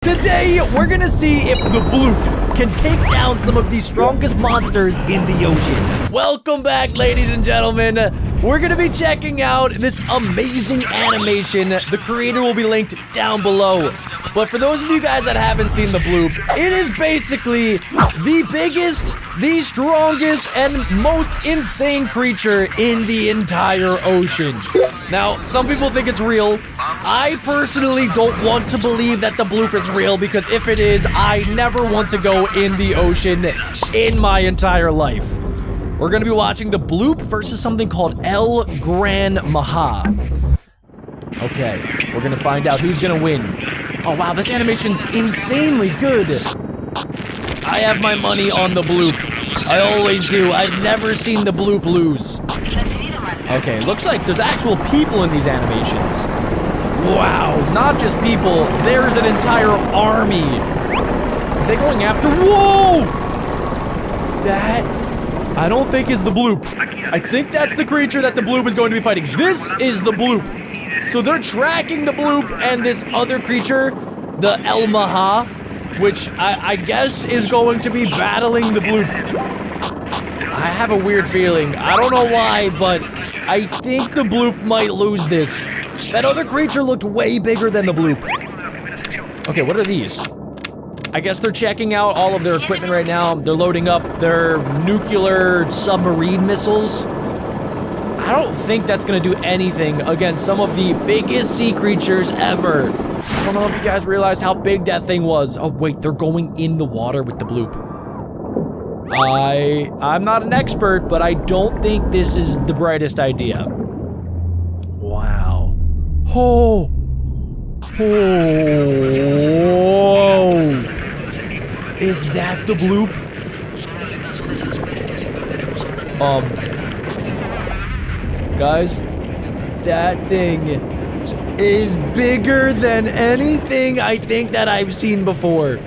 Today, we're gonna see if the Bloop can take down some of the strongest monsters in the ocean. Welcome back, ladies and gentlemen. We're gonna be checking out this amazing animation. The creator will be linked down below. But for those of you guys that haven't seen the Bloop, it is basically the biggest, the strongest, and most insane creature in the entire ocean. Now, some people think it's real. I personally don't want to believe that the Bloop is real because if it is, I never want to go in the ocean in my entire life. We're gonna be watching the Bloop versus something called El Gran Maha. Okay, we're gonna find out who's gonna win. Oh wow, this animation's insanely good. I have my money on the Bloop. I always do. I've never seen the Bloop lose. Okay, looks like there's actual people in these animations. Wow, not just people, there's an entire army. Are they going after? Whoa! That, I don't think is the Bloop. I think that's the creature that the Bloop is going to be fighting. This is the Bloop. So they're tracking the Bloop and this other creature, the El Maha, which I guess is going to be battling the Bloop. I have a weird feeling. I don't know why, but I think the Bloop might lose this. That other creature looked way bigger than the Bloop. Okay, what are these? I guess they're checking out all of their equipment right now. They're loading up their nuclear submarine missiles. I don't think that's gonna do anything against some of the biggest sea creatures ever. I don't know if you guys realized how big that thing was. Oh wait, they're going in the water with the Bloop. I'm not an expert, but I don't think this is the brightest idea. Wow. Oh. Oh. Is that the Bloop? Guys, that thing is bigger than anything I think that I've seen before.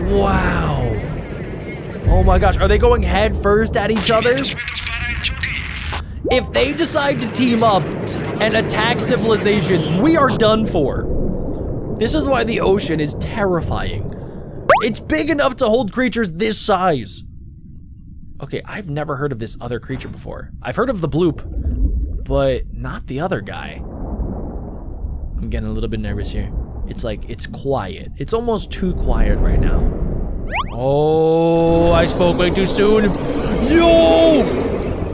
Wow. Oh my gosh, are they going head first at each other? If they decide to team up and attack civilization, we are done for. This is why the ocean is terrifying. It's big enough to hold creatures this size. Okay, I've never heard of this other creature before. I've heard of the Bloop, but not the other guy. I'm getting a little bit nervous here. It's like, it's quiet. It's almost too quiet right now. Oh, I spoke way too soon. Yo!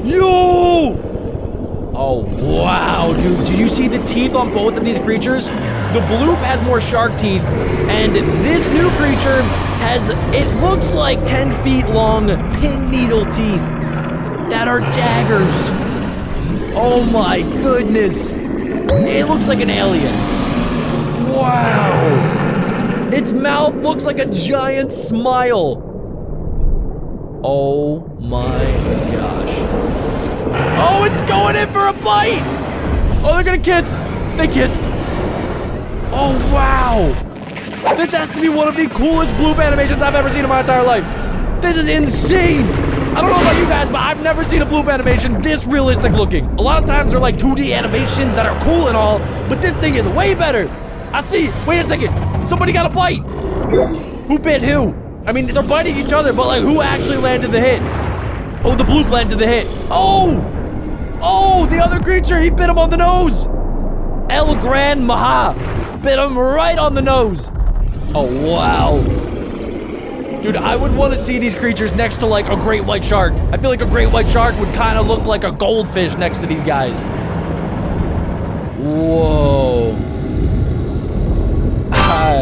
Yo! Oh, wow, dude. Did you see the teeth on both of these creatures? The Bloop has more shark teeth, and this new creature has, it looks like 10 feet long pin needle teeth that are daggers. Oh my goodness. It looks like an alien. Wow. Its mouth looks like a giant smile. Oh my gosh. Oh, it's going in for a bite. Oh, they're gonna kiss. They kissed. Oh, wow. This has to be one of the coolest Bloop animations I've ever seen in my entire life. This is insane. I don't know about you guys, but I've never seen a Bloop animation this realistic looking. A lot of times they're like 2D animations that are cool and all, but this thing is way better. I see. Wait a second. Somebody got a bite. Who bit who? I mean, they're biting each other, but like who actually landed the hit? Oh, the Bloop landed the hit. Oh! Oh, the other creature, he bit him on the nose. El Gran Maha bit him right on the nose. Oh, wow. Dude, I would want to see these creatures next to like a great white shark. I feel like a great white shark would kind of look like a goldfish next to these guys. Whoa.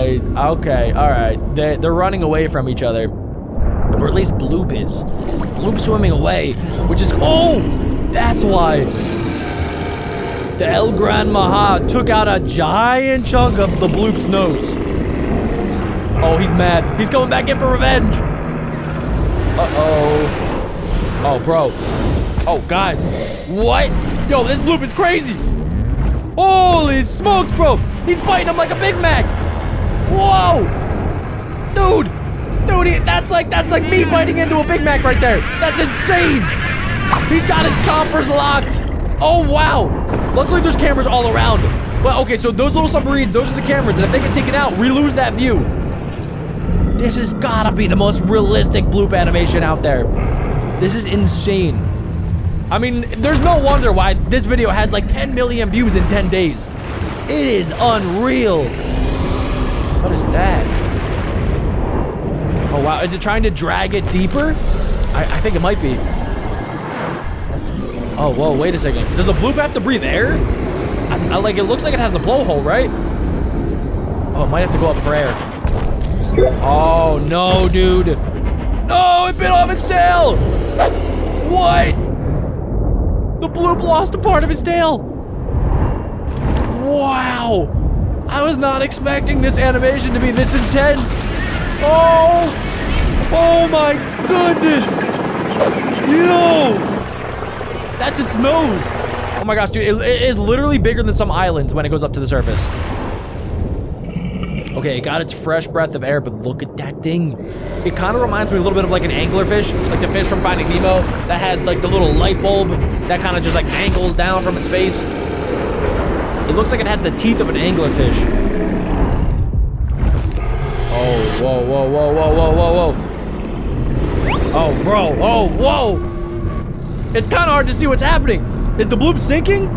Okay, all right. They're running away from each other. Or at least Bloop is. Bloop's swimming away, which is, oh, that's why. The El Gran Maha took out a giant chunk of the Bloop's nose. Oh, he's mad. He's going back in for revenge. Uh-oh. Oh, bro. Oh, guys. What? Yo, this Bloop is crazy. Holy smokes, bro. He's biting him like a Big Mac. Whoa. Dude, that's like me biting into a Big Mac right there. That's insane. He's got his chompers locked. Oh, wow. Luckily, there's cameras all around. Well, okay, so those little submarines, those are the cameras, and if they get taken out, we lose that view. This has gotta be the most realistic bloop animation out there. This is insane. I mean, there's no wonder why this video has like 10 million views in 10 days. It is unreal. What is that? Oh, wow. Is it trying to drag it deeper? I think it might be. Oh, whoa, wait a second. Does the bloop have to breathe air? Like, it looks like it has a blowhole, right? Oh, it might have to go up for air. Oh, no, dude. No, it bit off its tail. What? The bloop lost a part of his tail. Wow. I was not expecting this animation to be this intense. Oh. Oh, my goodness. Yo. That's its nose. Oh, my gosh, dude. It is literally bigger than some islands when it goes up to the surface. Okay, it got its fresh breath of air, but look at that thing. It kind of reminds me a little bit of like an anglerfish, like the fish from Finding Nemo that has like the little light bulb that kind of just like angles down from its face. It looks like it has the teeth of an anglerfish. Oh, whoa, whoa, whoa, whoa, whoa, whoa, whoa. Oh, bro, oh, whoa. It's kind of hard to see what's happening. Is the bloop sinking?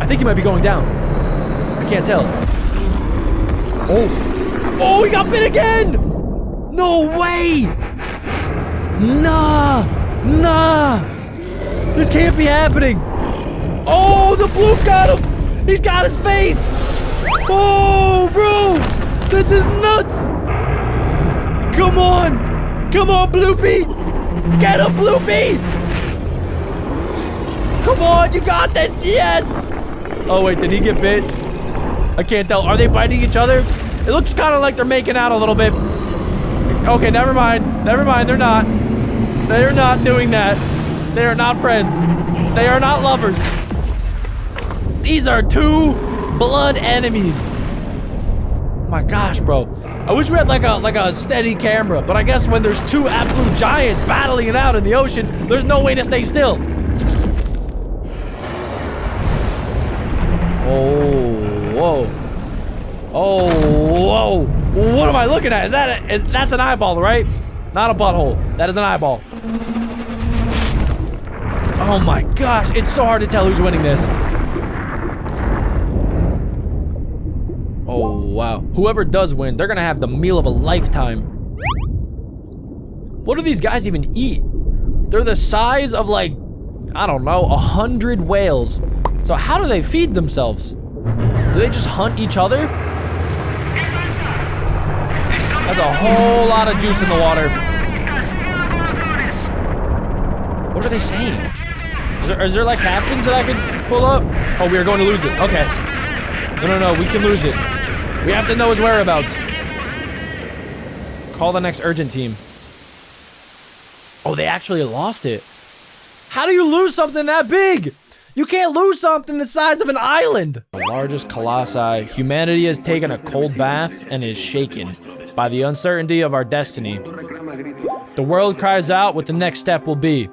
I think he might be going down. I can't tell. Oh. Oh, he got bit again! No way! Nah! Nah! This can't be happening! Oh, the bloop got him! He's got his face! Oh, bro! This is nuts! Come on! Come on, Bloopy! Get him, Bloopy! Come on, you got this! Yes! Oh, wait, did he get bit? I can't tell. Are they biting each other? It looks kind of like they're making out a little bit. Okay, never mind. Never mind, they're not. They are not doing that. They are not friends. They are not lovers. These are two blood enemies. Oh my gosh, bro. I wish we had like a steady camera, but I guess when there's two absolute giants battling it out in the ocean, there's no way to stay still. Oh, whoa. Oh, whoa. What am I looking at? That's an eyeball, right? Not a butthole. That is an eyeball. Oh my gosh, it's so hard to tell who's winning this. Oh, wow. Whoever does win, they're gonna have the meal of a lifetime. What do these guys even eat? They're the size of like, I don't know, 100 whales. So how do they feed themselves? Do they just hunt each other? That's a whole lot of juice in the water. What are they saying? Is there like captions that I could pull up? Oh, we are going to lose it. Okay. No, we can lose it. We have to know his whereabouts. Call the next urgent team. Oh, they actually lost it. How do you lose something that big? You can't lose something the size of an island. The largest colossi. Humanity has taken a cold bath and is shaken by the uncertainty of our destiny. The world cries out what the next step will be.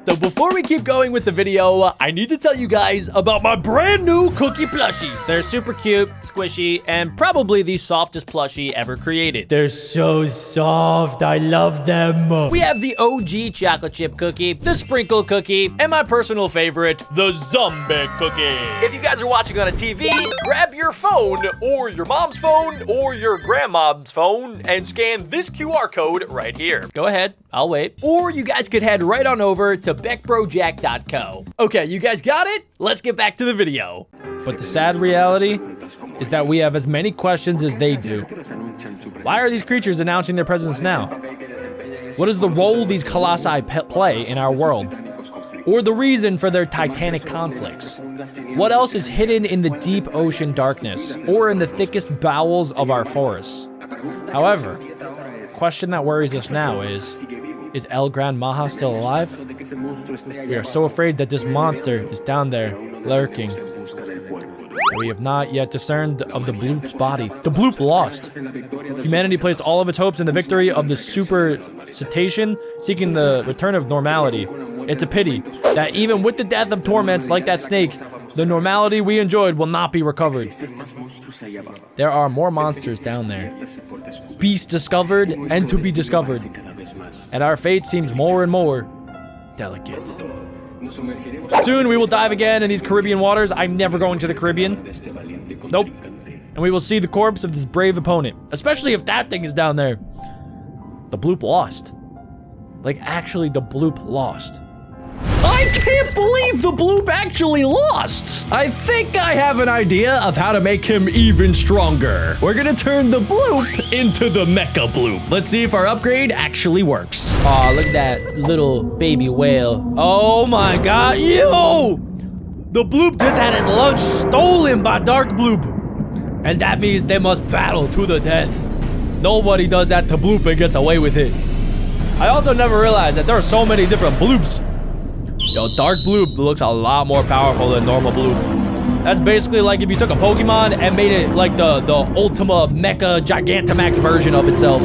So before we keep going with the video, I need to tell you guys about my brand new cookie plushies. They're super cute, squishy, and probably the softest plushie ever created. They're so soft, I love them. We have the OG chocolate chip cookie, the sprinkle cookie, and my personal favorite, the zombie cookie. If you guys are watching on a TV, grab your phone, or your mom's phone, or your grandma's phone, and scan this QR code right here. Go ahead, I'll wait. Or you guys could head right on over to BeckBroJack.co. Okay, you guys got it? Let's get back to the video. But the sad reality is that we have as many questions as they do. Why are these creatures announcing their presence now? What is the role these colossi play in our world? Or the reason for their titanic conflicts? What else is hidden in the deep ocean darkness or in the thickest bowels of our forests? However, the question that worries us now is El Gran Maja still alive? We are so afraid that this monster is down there, lurking. We have not yet discerned of the bloop's body. The bloop lost. Humanity placed all of its hopes in the victory of the super cetacean, seeking the return of normality. It's a pity that even with the death of torments like that snake, The normality we enjoyed will not be recovered. There are more monsters down there. Beasts discovered and to be discovered. And our fate seems more and more delicate. Soon we will dive again in these Caribbean waters. I'm never going to the Caribbean. Nope. And we will see the corpse of this brave opponent. Especially if that thing is down there. The bloop lost. Like, actually, the bloop lost. I can't believe the bloop actually lost! I think I have an idea of how to make him even stronger. We're gonna turn the bloop into the Mecha Bloop. Let's see if our upgrade actually works. Aw, look at that little baby whale. Oh my god, yo! The bloop just had his lunch stolen by Dark Bloop. And that means they must battle to the death. Nobody does that to Bloop and gets away with it. I also never realized that there are so many different Bloops. Yo, Dark Bloop looks a lot more powerful than normal Bloop. That's basically like if you took a Pokemon and made it like the Ultima Mecha Gigantamax version of itself.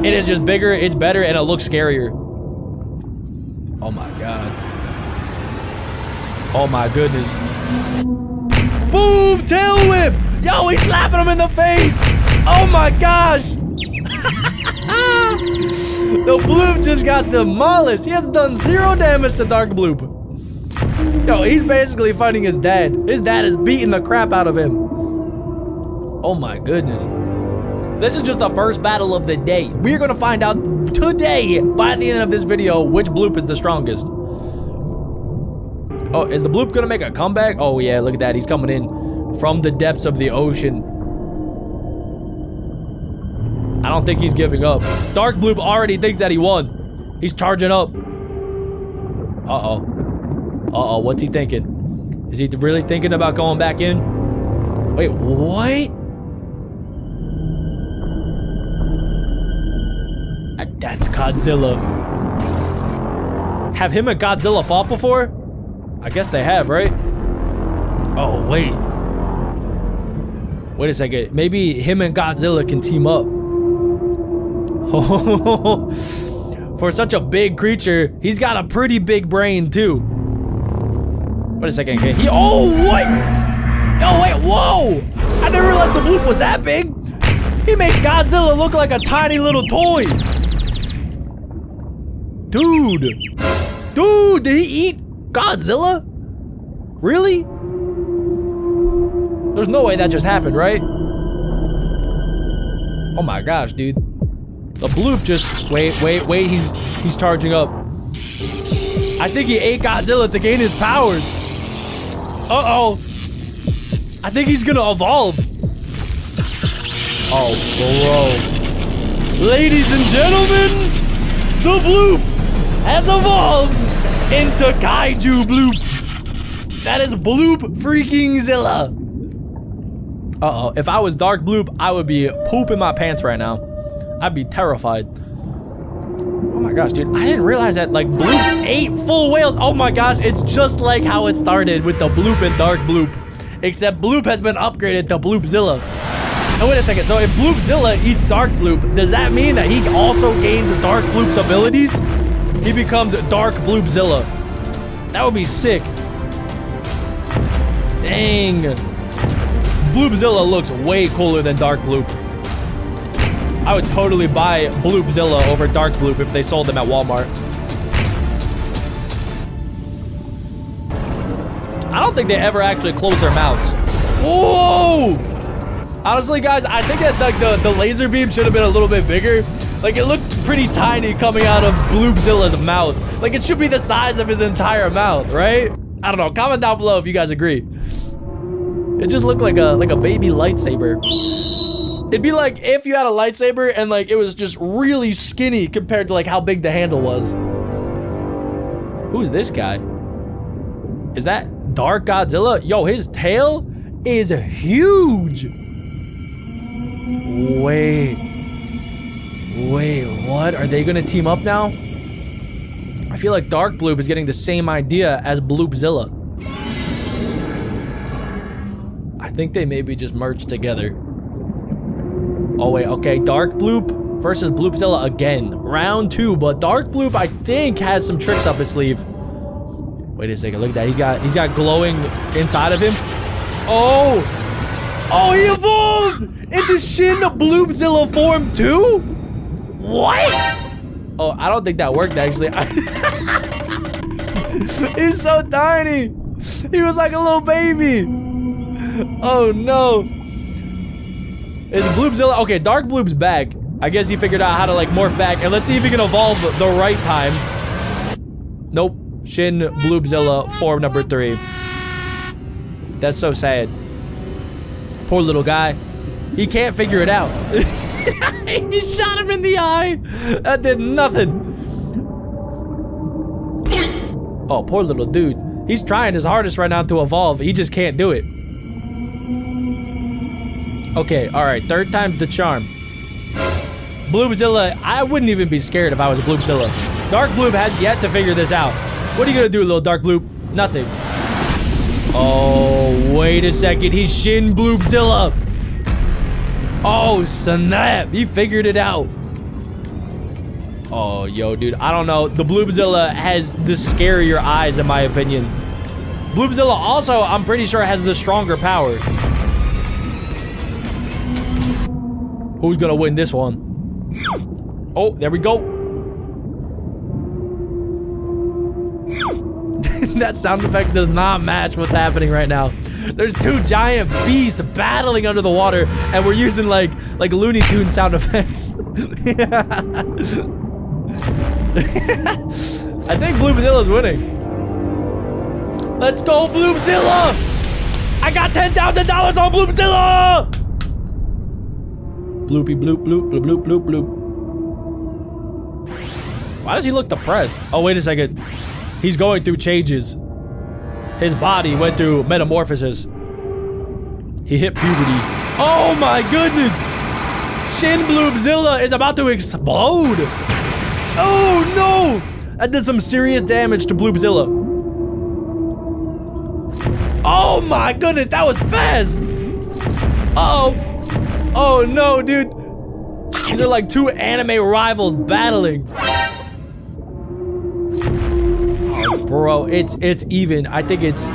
It is just bigger, it's better, and it looks scarier. Oh my god. Oh my goodness. Boom! Tail whip! Yo, he's slapping him in the face! Oh my gosh! The Bloop just got demolished. He has done 0 damage to Dark Bloop. Yo, he's basically fighting his dad. His dad is beating the crap out of him. Oh my goodness. This is just the first battle of the day. We're gonna find out today, by the end of this video, which Bloop is the strongest. Oh, is the Bloop gonna make a comeback? Oh yeah, look at that. He's coming in from the depths of the ocean. I don't think he's giving up. Dark Bloop already thinks that he won. He's charging up. Uh-oh. Uh-oh, what's he thinking? Is he really thinking about going back in? Wait, what? That's Godzilla. Have him and Godzilla fought before? I guess they have, right? Oh, wait. Wait a second. Maybe him and Godzilla can team up. For such a big creature, he's got a pretty big brain too. Wait a second, okay. Oh, what? Oh, wait, whoa! I never realized the Bloop was that big. He made Godzilla look like a tiny little toy. Dude, did he eat Godzilla? Really? There's no way that just happened, right? Oh my gosh, dude. The Bloop just, wait, he's charging up. I think he ate Godzilla to gain his powers. Uh-oh. I think he's gonna evolve. Oh, bro. Ladies and gentlemen, the Bloop has evolved into Kaiju Bloop. That is Bloop freaking Zilla. Uh-oh, if I was Dark Bloop, I would be pooping my pants right now. I'd be terrified. Oh my gosh, dude. I didn't realize that, like, Bloops ate full whales. Oh my gosh, it's just like how it started with the Bloop and Dark Bloop. Except Bloop has been upgraded to Bloopzilla. And wait a second, so if Bloopzilla eats Dark Bloop, does that mean that he also gains Dark Bloop's abilities? He becomes Dark Bloopzilla. That would be sick. Dang. Bloopzilla looks way cooler than Dark Bloop. I would totally buy Bloopzilla over Dark Bloop if they sold them at Walmart. I don't think they ever actually close their mouths. Whoa! Honestly, guys, I think that like the laser beam should have been a little bit bigger. Like, it looked pretty tiny coming out of Bloopzilla's mouth. Like, it should be the size of his entire mouth, right? I don't know. Comment down below if you guys agree. It just looked like a baby lightsaber. It'd be like if you had a lightsaber and like it was just really skinny compared to like how big the handle was. Who's this guy? Is that Dark Godzilla? Yo, his tail is huge. Wait, what? Are they gonna team up now? I feel like Dark Bloop is getting the same idea as Bloopzilla. I think they maybe just merged together. Oh wait, okay, Dark Bloop versus Bloopzilla again. Round 2, but Dark Bloop, I think, has some tricks up his sleeve. Wait a second. Look at that. He's got glowing inside of him. Oh! Oh, he evolved into Shin Bloopzilla form too? What? Oh, I don't think that worked actually. He's so tiny. He was like a little baby. Oh no. Is Bloopzilla? Okay, Dark Bloop's back. I guess he figured out how to like morph back. And let's see if he can evolve the right time. Nope. Shin Bloopzilla form number 3. That's so sad. Poor little guy. He can't figure it out. He shot him in the eye. That did nothing. Oh, poor little dude. He's trying his hardest right now to evolve. He just can't do it. Okay, all right. 3rd time's the charm. Bloopzilla, I wouldn't even be scared if I was Bloopzilla. Dark Bloop has yet to figure this out. What are you gonna do, little Dark Bloop? Nothing. Oh, wait a second. He's Shin Bloopzilla. Oh, snap. He figured it out. Oh, yo, dude. I don't know. The Bloopzilla has the scarier eyes, in my opinion. Bloopzilla also, I'm pretty sure, has the stronger power. Who's gonna win this one? Oh, there we go. That sound effect does not match what's happening right now. There's 2 giant beasts battling under the water, and we're using like Looney Tunes sound effects. I think Bloopzilla's winning. Let's go, Bloopzilla! I got $10,000 on Bloopzilla! Bloopy bloop bloop bloop bloop bloop bloop. Why does he look depressed? Oh, wait a second. He's going through changes. His body went through metamorphosis. He hit puberty. Oh my goodness! Shin Bloopzilla is about to explode! Oh no! That did some serious damage to Bloopzilla. Oh my goodness, that was fast! Uh-oh. Oh no, dude. These are like 2 anime rivals battling. Bro, it's even. I think it's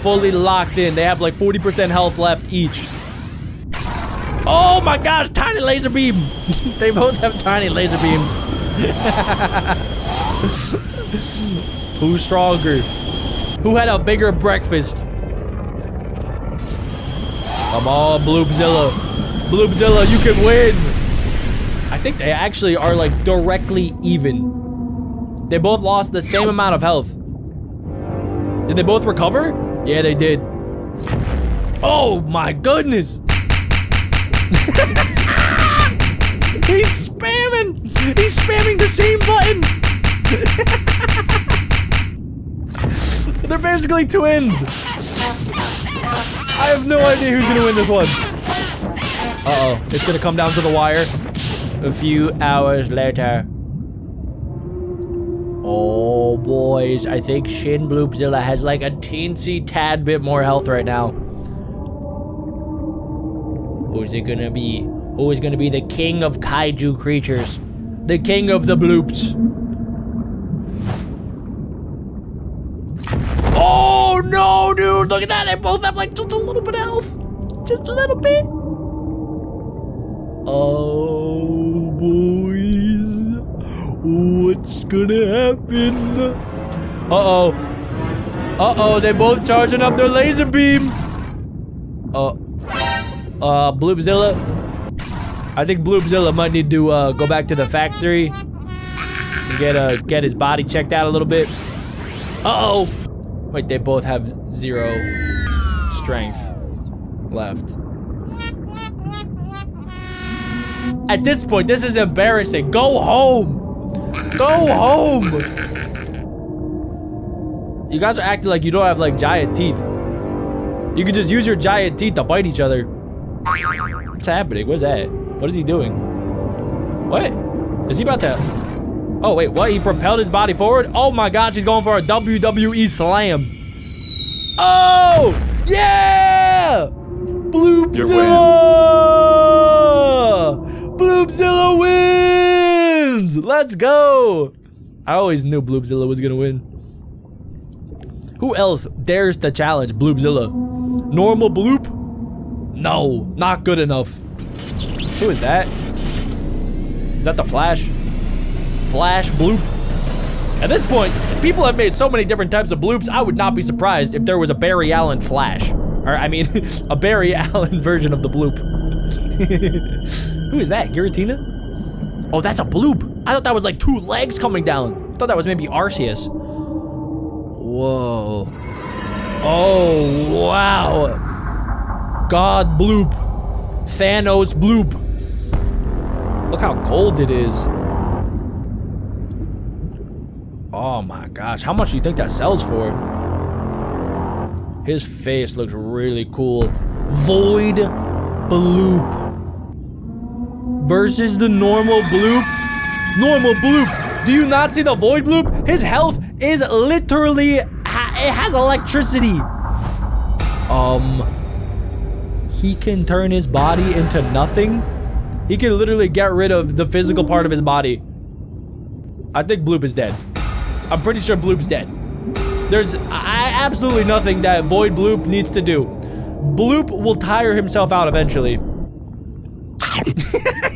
fully locked in. They have like 40% health left each. Oh my gosh, tiny laser beam. They both have tiny laser beams. Who's stronger? Who had a bigger breakfast? Come on, Bloopzilla. Bloopzilla, you can win. I think they actually are like directly even. They both lost the same amount of health. Did they both recover? Yeah, they did. Oh my goodness. He's spamming. He's spamming the same button. They're basically twins. I have no idea who's gonna win this one. Uh-oh, it's gonna come down to the wire. A few hours later. Oh, boys, I think Shin Bloopzilla has like a teensy tad bit more health right now. Who's it gonna be? Who is gonna be the king of kaiju creatures? The king of the bloops. Oh, no, dude, look at that. They both have like just a little bit of health. Just a little bit. Oh, boys. What's gonna happen? Uh-oh. Uh-oh, they both charging up their laser beam. Bloopzilla. I think Bloopzilla might need to go back to the factory and get his body checked out a little bit. Uh-oh. Wait, they both have 0 strength left. At this point, this is embarrassing. Go home. Go home! You guys are acting like you don't have like giant teeth. You can just use your giant teeth to bite each other. What's happening? What's that? What is he doing? What? Is he about to... Oh, wait, what? He propelled his body forward? Oh my gosh, he's going for a WWE slam. Oh! Yeah! Bloopzilla! Bloopzilla wins! Let's go! I always knew Bloopzilla was gonna win. Who else dares to challenge Bloopzilla? Normal Bloop? No, not good enough. Who is that? Is that the Flash? Flash Bloop? At this point, people have made so many different types of Bloops, I would not be surprised if there was a Barry Allen Flash. Or, I mean, a Barry Allen version of the Bloop. Who is that? Giratina? Oh, that's a Bloop. I thought that was like 2 legs coming down. I thought that was maybe Arceus. Whoa. Oh, wow. God Bloop. Thanos Bloop. Look how cold it is. Oh my gosh, how much do you think that sells for? His face looks really cool. Void Bloop versus the normal Bloop. Normal Bloop. Do you not see the Void Bloop? His health is literally, it has electricity. He can turn his body into nothing. He can literally get rid of the physical part of his body. I think Bloop is dead. I'm pretty sure Bloop's dead. There's absolutely nothing that Void Bloop needs to do. Bloop will tire himself out eventually.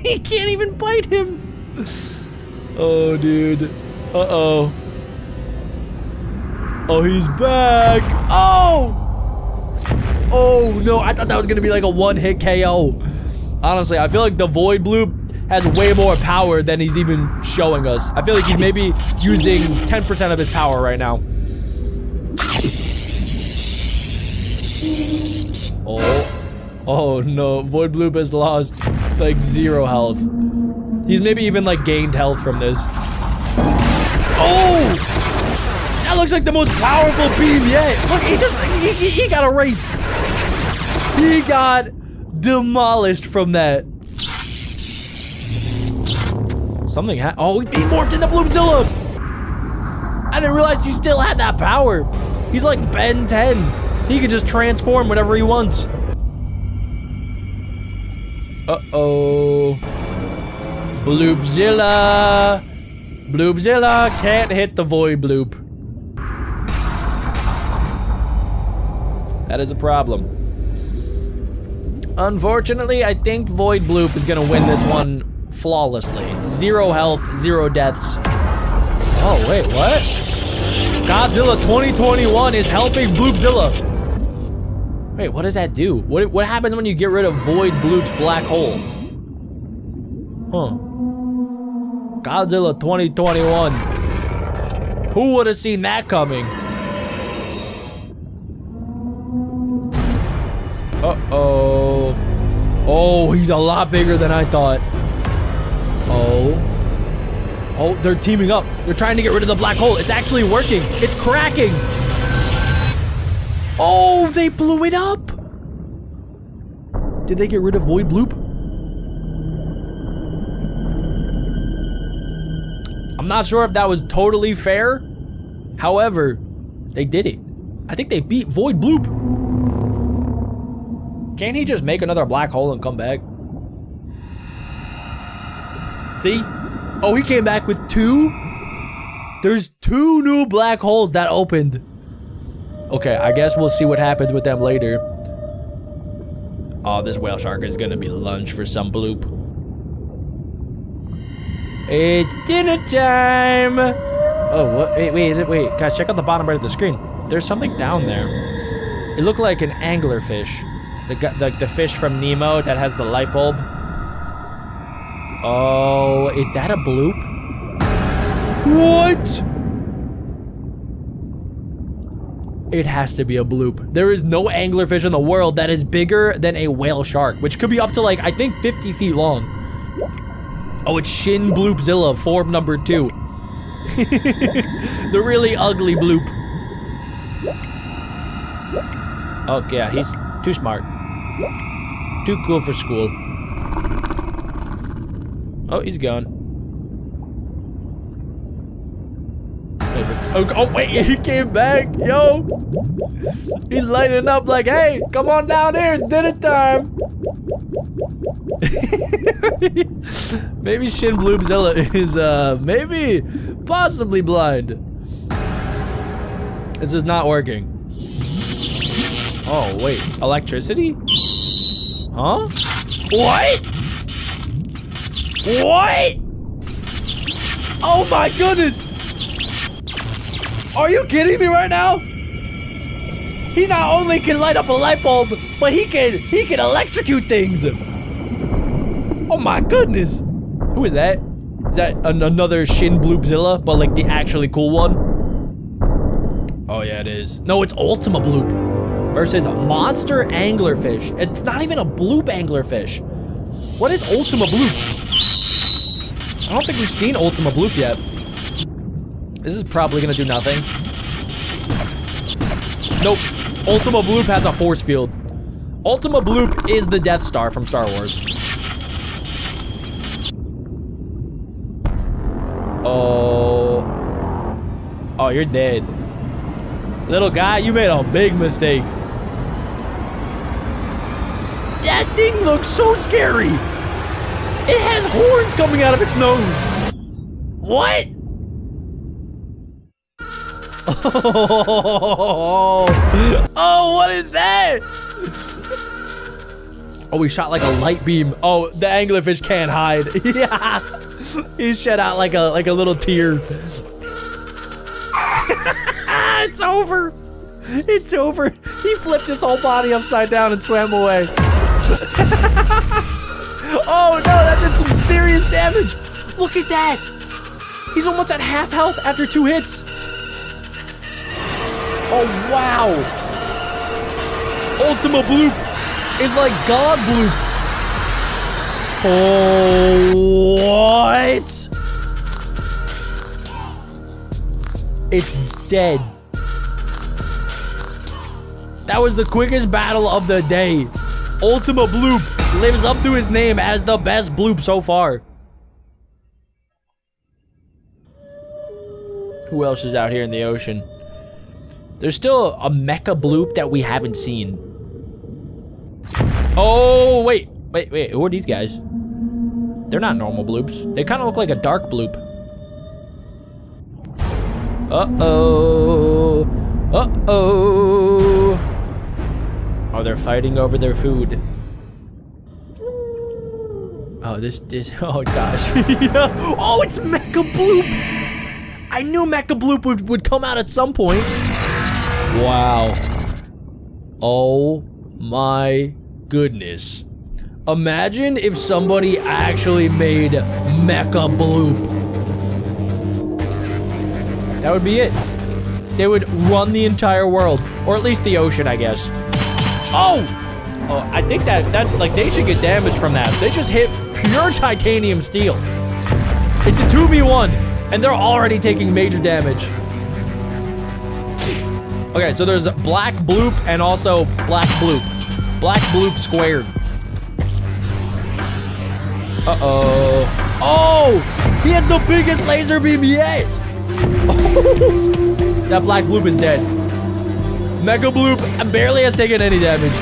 He can't even bite him. Oh, dude. Uh-oh. Oh, he's back. Oh! Oh, no. I thought that was going to be like a one-hit KO. Honestly, I feel like the Void Bloop has way more power than he's even showing us. I feel like he's maybe using 10% of his power right now. Oh no, Void Bloop has lost like 0 health. He's maybe even like gained health from this. Oh! That looks like the most powerful beam yet. Look, he got erased. He got demolished from that. Something oh, he morphed into Bloopzilla. I didn't realize he still had that power. He's like Ben 10. He can just transform whenever he wants. Uh-oh. Bloopzilla. Bloopzilla can't hit the Void Bloop. That is a problem. Unfortunately, I think Void Bloop is gonna win this one flawlessly. 0 health, 0 deaths. Oh, wait, what? Godzilla 2021 is helping Bloopzilla. Wait, what does that do? What happens when you get rid of Void Bloop's black hole? Huh. Godzilla 2021. Who would have seen that coming? Uh-oh. Oh, he's a lot bigger than I thought. Oh, they're teaming up. They're trying to get rid of the black hole. It's actually working. It's cracking. Oh, they blew it up. Did they get rid of Void Bloop? I'm not sure if that was totally fair. However, they did it. I think they beat Void Bloop. Can't he just make another black hole and come back? See? Oh, he came back with 2? There's 2 new black holes that opened. Okay, I guess we'll see what happens with them later. Oh, this whale shark is gonna be lunch for some Bloop. It's dinner time! Oh, what? Wait. Guys, check out the bottom right of the screen. There's something down there. It looked like an anglerfish. The fish from Nemo that has the light bulb. Oh, is that a Bloop? What? It has to be a Bloop. There is no anglerfish in the world that is bigger than a whale shark, which could be up to like, I think 50 feet long. Oh, it's Shin Bloopzilla, form number 2. The really ugly Bloop. Oh, yeah, he's too smart. Too cool for school. Oh, he's gone. Oh, wait, he came back, yo. He's lighting up like, hey, come on down here, dinner time. Maybe Shin Bloopzilla is, maybe, possibly blind. This is not working. Oh, wait. Electricity? Huh? What? What? Oh my goodness! Are you kidding me right now? He not only can light up a light bulb, but he can electrocute things. Oh my goodness! Who is that? Is that another Shin Bloopzilla, but like the actually cool one? Oh yeah, it is. No, it's Ultima Bloop versus a monster anglerfish. It's not even a bloop anglerfish. What is Ultima Bloop? I don't think we've seen Ultima Bloop yet. This is probably gonna do nothing. Nope. Ultima Bloop has a force field. Ultima Bloop is the Death Star from Star Wars. Oh. Oh, you're dead. Little guy, you made a big mistake. That thing looks so scary. It has horns coming out of its nose. What? Oh, what is that? Oh, he shot like a light beam. Oh, the anglerfish can't hide. Yeah. He shot out like a little tear. It's over. It's over. He flipped his whole body upside down and swam away. Oh no, that did some serious damage. Look at that. He's almost at half health after 2 hits. Oh wow. Ultima Bloop is like God Bloop. Oh, what? It's dead. That was the quickest battle of the day. Ultima Bloop lives up to his name as the best bloop so far. Who else is out here in the ocean? There's still a mecha bloop that we haven't seen. Oh, wait. Who are these guys? They're not normal bloops. They kind of look like a dark bloop. Uh-oh. Uh-oh. Oh, they're fighting over their food. Oh, this, oh gosh. Oh, it's Mecha Bloop. I knew Mecha Bloop would come out at some point. Wow. Oh my goodness. Imagine if somebody actually made Mecha Bloop. That would be it. They would run the entire world, or at least the ocean, I guess. Oh! Oh, I think that like they should get damage from that. They just hit pure titanium steel. It's a 2v1, and they're already taking major damage. Okay, so there's Black Bloop and also Black Bloop. Black Bloop squared. Uh-oh. Oh! He has the biggest laser beam yet! Oh. That Black Bloop is dead. Mega Bloop barely has taken any damage.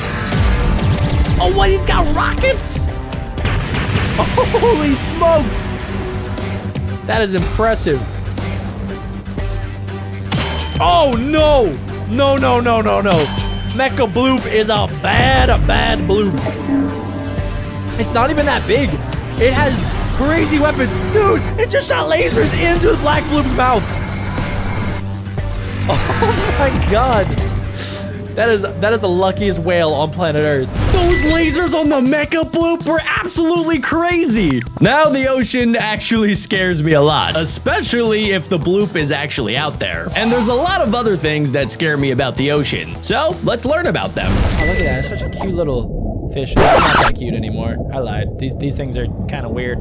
Oh, what? He's got rockets? Holy smokes! That is impressive. Oh, no! No. Mecha Bloop is a bad bloop. It's not even that big. It has crazy weapons. Dude, it just shot lasers into the Black Bloop's mouth. Oh my god. That is the luckiest whale on planet Earth. Those lasers on the Mecha Bloop were absolutely crazy. Now the ocean actually scares me a lot, especially if the bloop is actually out there. And there's a lot of other things that scare me about the ocean. So let's learn about them. Oh, look at that. It's such a cute little fish. It's not that cute anymore. I lied. These things are kind of weird.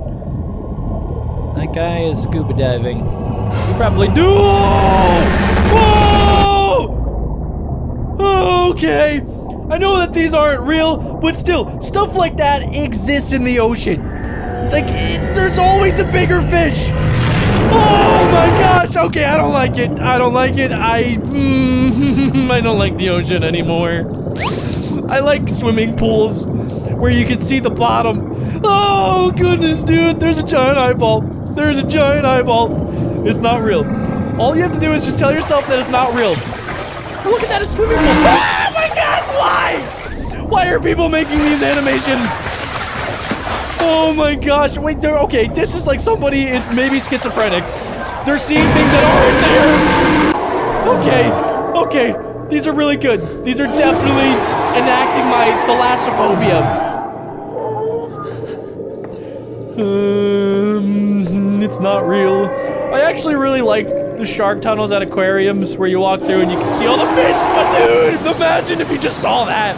That guy is scuba diving. You probably do. Whoa! Okay, I know that these aren't real, but still, stuff like that exists in the ocean. Like, there's always a bigger fish. Oh my gosh, okay, I don't like it. I don't like the ocean anymore. I like swimming pools where you can see the bottom. Oh goodness, dude, there's a giant eyeball. There's a giant eyeball. It's not real. All you have to do is just tell yourself that it's not real. Look at that, a swimming pool. Oh my God, why? Why are people making these animations? Oh my gosh, wait, they're, okay, this is like somebody is maybe schizophrenic. They're seeing things that aren't there. Okay, these are really good. These are definitely enacting my thalassophobia. It's not real. I actually really like the shark tunnels at aquariums where you walk through and you can see all the fish. But dude, imagine if you just saw that.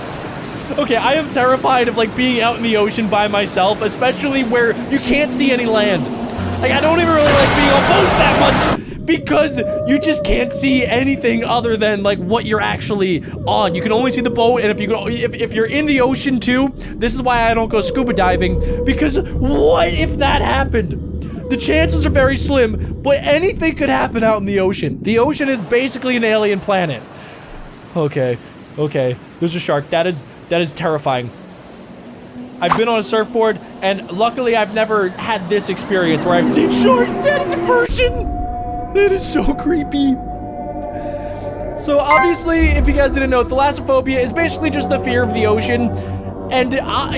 Okay, I am terrified of like being out in the ocean by myself, especially where you can't see any land. Like, I don't even really like being on boats that much because you just can't see anything other than like what you're actually on. You can only see the boat, and if you're in the ocean too, this is why I don't go scuba diving, because what if that happened? The chances are very slim, but anything could happen out in the ocean. The ocean is basically an alien planet. Okay, there's a shark. That is terrifying. I've been on a surfboard, and luckily I've never had this experience where I've seen sharks. That is a person. That is so creepy. So obviously, if you guys didn't know, thalassophobia is basically just the fear of the ocean. And,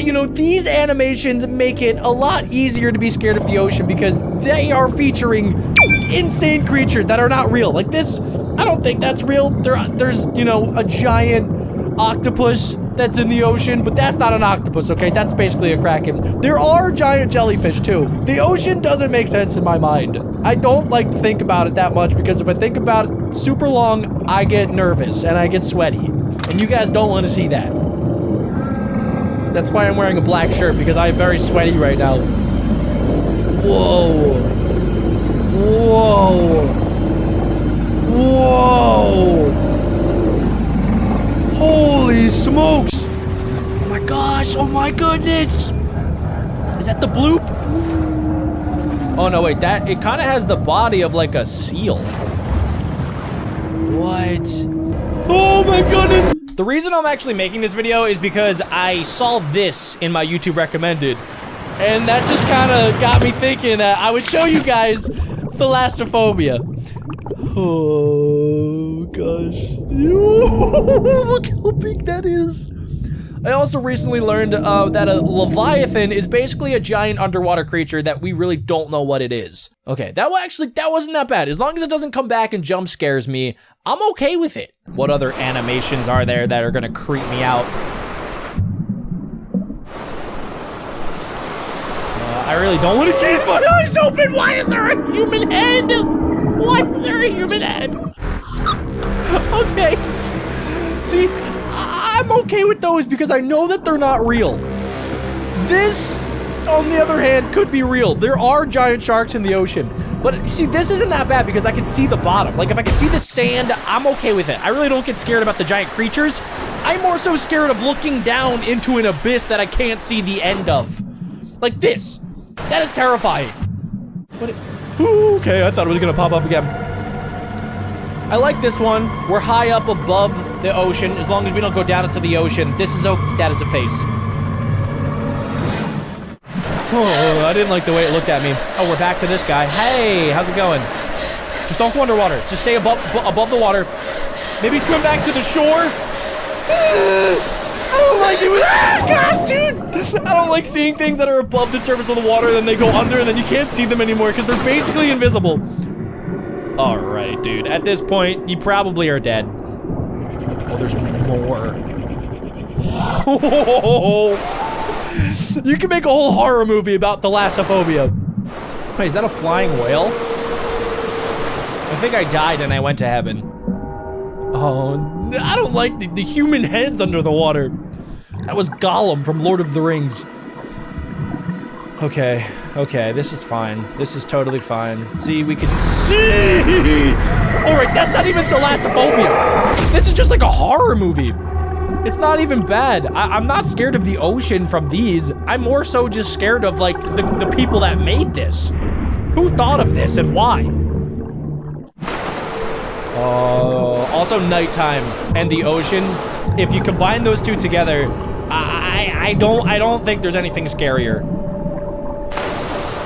you know, these animations make it a lot easier to be scared of the ocean because they are featuring insane creatures that are not real. Like this, I don't think that's real. There's, you know, a giant octopus that's in the ocean, but that's not an octopus, okay? That's basically a kraken. There are giant jellyfish, too. The ocean doesn't make sense in my mind. I don't like to think about it that much because if I think about it super long, I get nervous and I get sweaty. And you guys don't want to see that. That's why I'm wearing a black shirt, because I am very sweaty right now. Whoa. Holy smokes. Oh my gosh, oh my goodness. Is that the bloop? Oh no, wait, it kind of has the body of like a seal. What? Oh my goodness. The reason I'm actually making this video is because I saw this in my YouTube recommended, and that just kind of got me thinking that I would show you guys thalassophobia. Oh gosh. Look how big that is. I also recently learned that a Leviathan is basically a giant underwater creature that we really don't know what it is. Okay, that wasn't that bad. As long as it doesn't come back and jump scares me, I'm okay with it. What other animations are there that are gonna creep me out? I really don't want to keep my eyes open. Why is there a human head? Why is there a human head? Okay. See, I'm okay with those because I know that they're not real. This, on the other hand, could be real. There are giant sharks in the ocean. But see, this isn't that bad because I can see the bottom. Like, if I can see the sand, I'm okay with it. I really don't get scared about the giant creatures. I'm more so scared of looking down into an abyss that I can't see the end of. Like this. That is terrifying. But okay, I thought it was gonna pop up again. I like this one. We're high up above the ocean. As long as we don't go down into the ocean. That is a face. Oh, I didn't like the way it looked at me. Oh, we're back to this guy. Hey, how's it going? Just don't go underwater. Just stay above the water. Maybe swim back to the shore. I don't like it. Gosh, dude. I don't like seeing things that are above the surface of the water, then they go under, and then you can't see them anymore because they're basically invisible. All right, dude. At this point, you probably are dead. Oh, there's more. You can make a whole horror movie about thalassophobia. Wait, is that a flying whale? I think I died and I went to heaven. Oh, I don't like the human heads under the water. That was Gollum from Lord of the Rings. Okay, this is fine. This is totally fine. See, we can see! Alright, that's not even thalassophobia. This is just like a horror movie. It's not even bad. I'm not scared of the ocean from these. I'm more so just scared of, like, the people that made this. Who thought of this and why? Also nighttime and the ocean. If you combine those two together, I don't think there's anything scarier.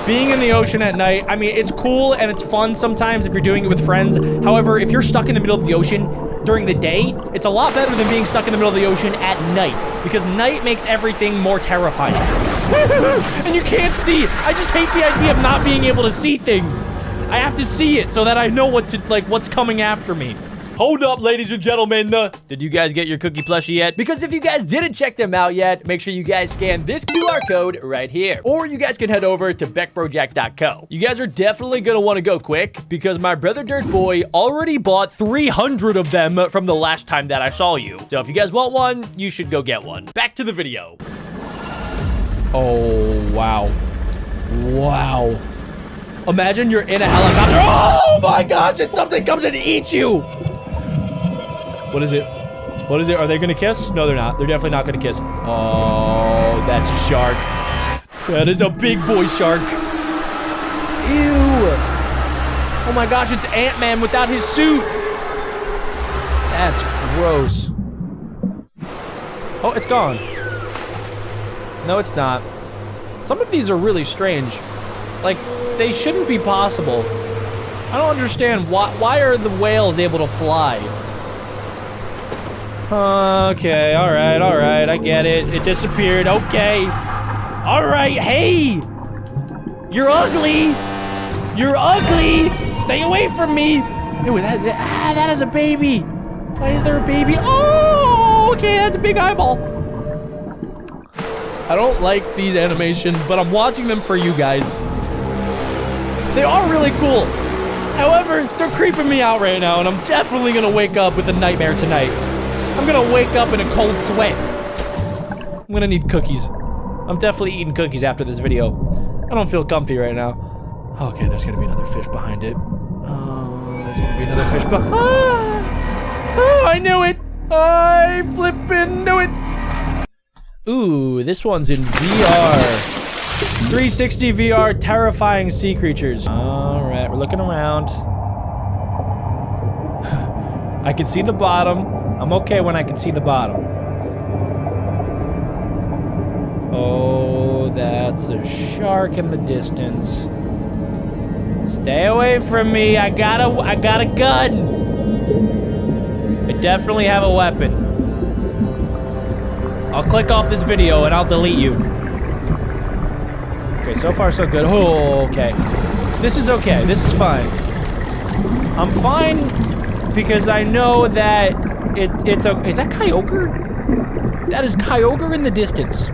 Being in the ocean at night, I mean, it's cool and it's fun sometimes if you're doing it with friends. However, if you're stuck in the middle of the ocean, during the day, it's a lot better than being stuck in the middle of the ocean at night, because night makes everything more terrifying. And you can't see. I just hate the idea of not being able to see things. I have to see it so that I know what's coming after me. Hold up, ladies and gentlemen. Did you guys get your cookie plushie yet? Because if you guys didn't check them out yet, make sure you guys scan this QR code right here. Or you guys can head over to BeckBroJack.co. You guys are definitely gonna wanna go quick because my brother Dirt Boy already bought 300 of them from the last time that I saw you. So if you guys want one, you should go get one. Back to the video. Oh, wow. Wow. Imagine you're in a helicopter. Oh my gosh, and something comes and eats you. What is it? What is it? Are they gonna kiss? No, they're not. They're definitely not gonna kiss. Oh, that's a shark. That is a big boy shark. Ew. Oh my gosh, it's Ant-Man without his suit. That's gross. Oh, it's gone. No, it's not. Some of these are really strange. Like, they shouldn't be possible. I don't understand why are the whales able to fly? Okay, all right, I get it. It disappeared, okay. All right, hey! You're ugly! You're ugly! Stay away from me! Ew, that is a baby. Why is there a baby? Oh, okay, that's a big eyeball. I don't like these animations, but I'm watching them for you guys. They are really cool. However, they're creeping me out right now, and I'm definitely gonna wake up with a nightmare tonight. I'm gonna wake up in a cold sweat. I'm gonna need cookies. I'm definitely eating cookies after this video. I don't feel comfy right now. Okay, there's gonna be another fish behind it. There's gonna be another fish behind. Oh, I knew it. I flippin' knew it. Ooh, this one's in VR. 360 VR, terrifying sea creatures. All right, we're looking around. I can see the bottom. I'm okay when I can see the bottom. Oh, that's a shark in the distance. Stay away from me. I got a gun. I definitely have a weapon. I'll click off this video and I'll delete you. Okay, so far so good. Oh, okay. This is okay. This is fine. I'm fine because I know that is that Kyogre? That is Kyogre in the distance.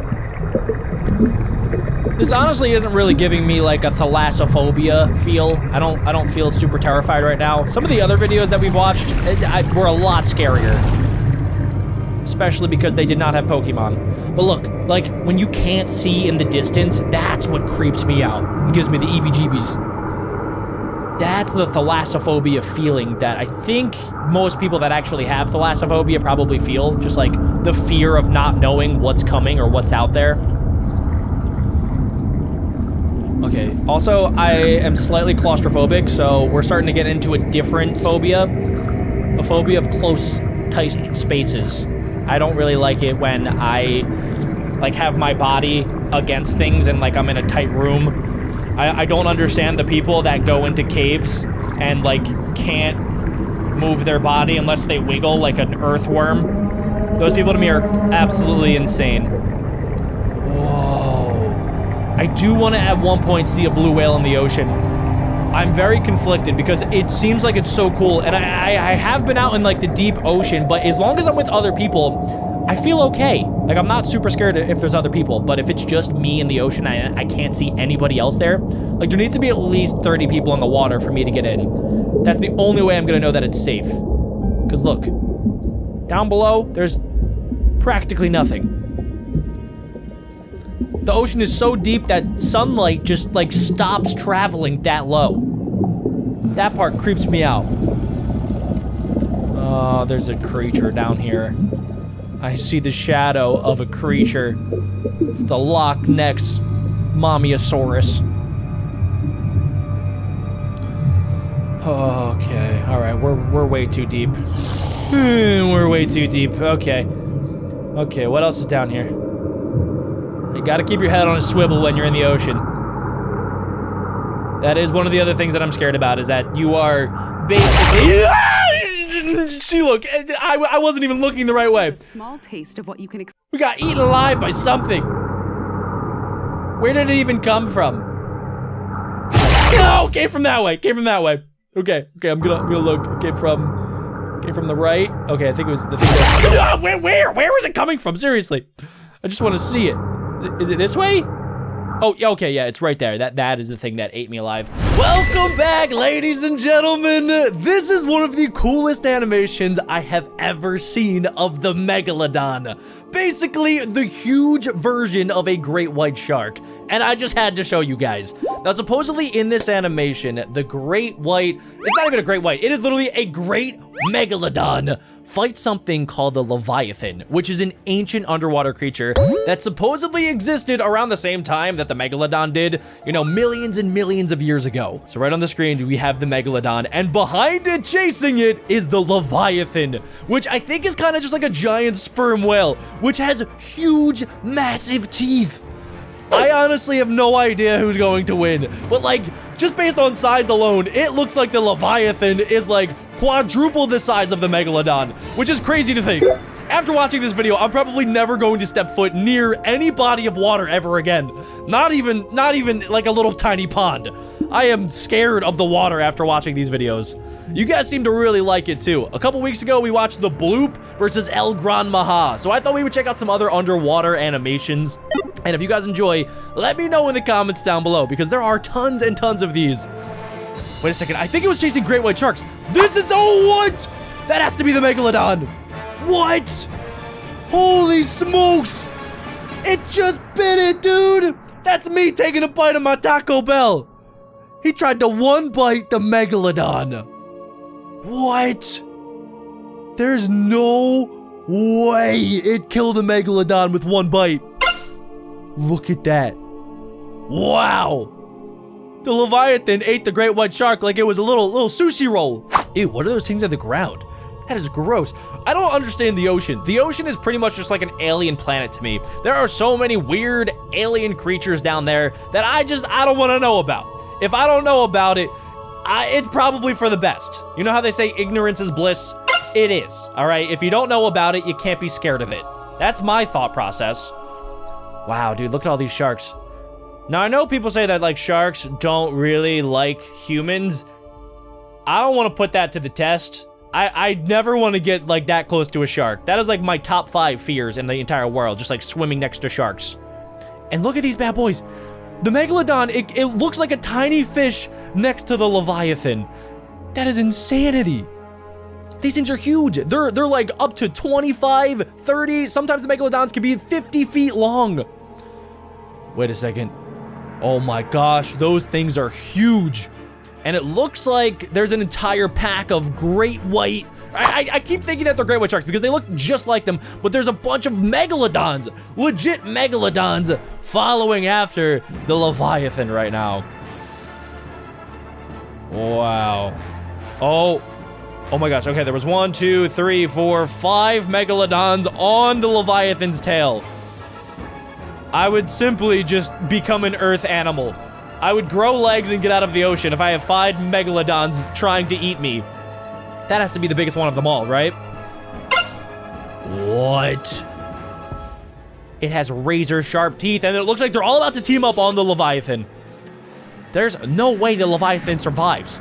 This honestly isn't really giving me like a thalassophobia feel. I don't feel super terrified right now. Some of the other videos that we've watched were a lot scarier. Especially because they did not have Pokemon. But look, like, when you can't see in the distance, that's what creeps me out. It gives me the EBGBs. That's the thalassophobia feeling that I think most people that actually have thalassophobia probably feel. Just like the fear of not knowing what's coming or what's out there. Okay, also, I am slightly claustrophobic, so we're starting to get into a different phobia. A phobia of close, tight spaces. I don't really like it when I, like, have my body against things and, like, I'm in a tight room. I don't understand the people that go into caves and, like, can't move their body unless they wiggle like an earthworm. Those people to me are absolutely insane. Whoa. I do want to at one point see a blue whale in the ocean. I'm very conflicted because it seems like it's so cool, and I have been out in, like, the deep ocean, but as long as I'm with other people, I feel okay. Like, I'm not super scared if there's other people, but if it's just me in the ocean, I can't see anybody else there. Like, there needs to be at least 30 people in the water for me to get in. That's the only way I'm gonna know that it's safe. Because look, down below, there's practically nothing. The ocean is so deep that sunlight just, like, stops traveling that low. That part creeps me out. Oh, there's a creature down here. I see the shadow of a creature. It's the Loch Ness Mommyosaurus. Okay, all right, we're way too deep. We're way too deep. Okay, what else is down here? You gotta keep your head on a swivel when you're in the ocean. That is one of the other things that I'm scared about, is that you are basically... See, look, I wasn't even looking the right way. A small taste of what you can We got eaten alive by something. Where did it even come from? No, came from that way. Came from that way. Okay, I'm gonna look. It came from the right. Okay, I think it was the thing that, where was it coming from? Seriously. I just want to see it. Is it this way? Oh, okay, yeah, it's right there. That is the thing that ate me alive. Welcome back, ladies and gentlemen. This is one of the coolest animations I have ever seen of the Megalodon. Basically, the huge version of a great white shark. And I just had to show you guys. Now, supposedly in this animation, the great white, it's not even a great white, it is literally a great Megalodon fights something called the Leviathan, which is an ancient underwater creature that supposedly existed around the same time that the Megalodon did, you know, millions and millions of years ago. So right on the screen, we have the Megalodon, and behind it, chasing it, is the Leviathan, which I think is kind of just like a giant sperm whale, which has huge, massive teeth. I honestly have no idea who's going to win, but like, just based on size alone, it looks like the Leviathan is like quadruple the size of the Megalodon, which is crazy to think. After watching this video, I'm probably never going to step foot near any body of water ever again. Not even like a little tiny pond. I am scared of the water after watching these videos. You guys seem to really like it too. A couple weeks ago, we watched the Bloop versus El Gran Maha, so I thought we would check out some other underwater animations. And if you guys enjoy, let me know in the comments down below, because there are tons and tons of these. Wait a second, I think it was chasing great white sharks. This is the what? That has to be the Megalodon. What? Holy smokes. It just bit it, dude. That's me taking a bite of my Taco Bell. He tried to one bite the Megalodon. What? There's no way it killed a Megalodon with one bite. Look at that. Wow. The Leviathan ate the great white shark like it was a little sushi roll. Ew, what are those things on the ground? That is gross. I don't understand the ocean. The ocean is pretty much just like an alien planet to me. There are so many weird alien creatures down there that I don't want to know about. If I don't know about it, it's probably for the best. You know how they say ignorance is bliss? It is, all right? If you don't know about it, you can't be scared of it. That's my thought process. Wow, dude, look at all these sharks. Now, I know people say that, like, sharks don't really like humans. I don't want to put that to the test. I never want to get, like, that close to a shark. That is, like, my top 5 fears in the entire world, just, like, swimming next to sharks. And look at these bad boys. The Megalodon, it looks like a tiny fish next to the Leviathan. That is insanity. These things are huge. They're like up to 25, 30, sometimes the Megalodons can be 50 feet long. Wait a second. Oh my gosh, those things are huge. And it looks like there's an entire pack of great white... I keep thinking that they're great white sharks because they look just like them, but there's a bunch of Megalodons, legit Megalodons, following after the Leviathan right now. Wow. Oh my gosh. Okay, there was 1, 2, 3, 4, 5 Megalodons on the Leviathan's tail. I would simply just become an earth animal. I would grow legs and get out of the ocean if I have 5 Megalodons trying to eat me. That has to be the biggest one of them all, right? What? It has razor sharp teeth, and it looks like they're all about to team up on the Leviathan. There's no way the Leviathan survives.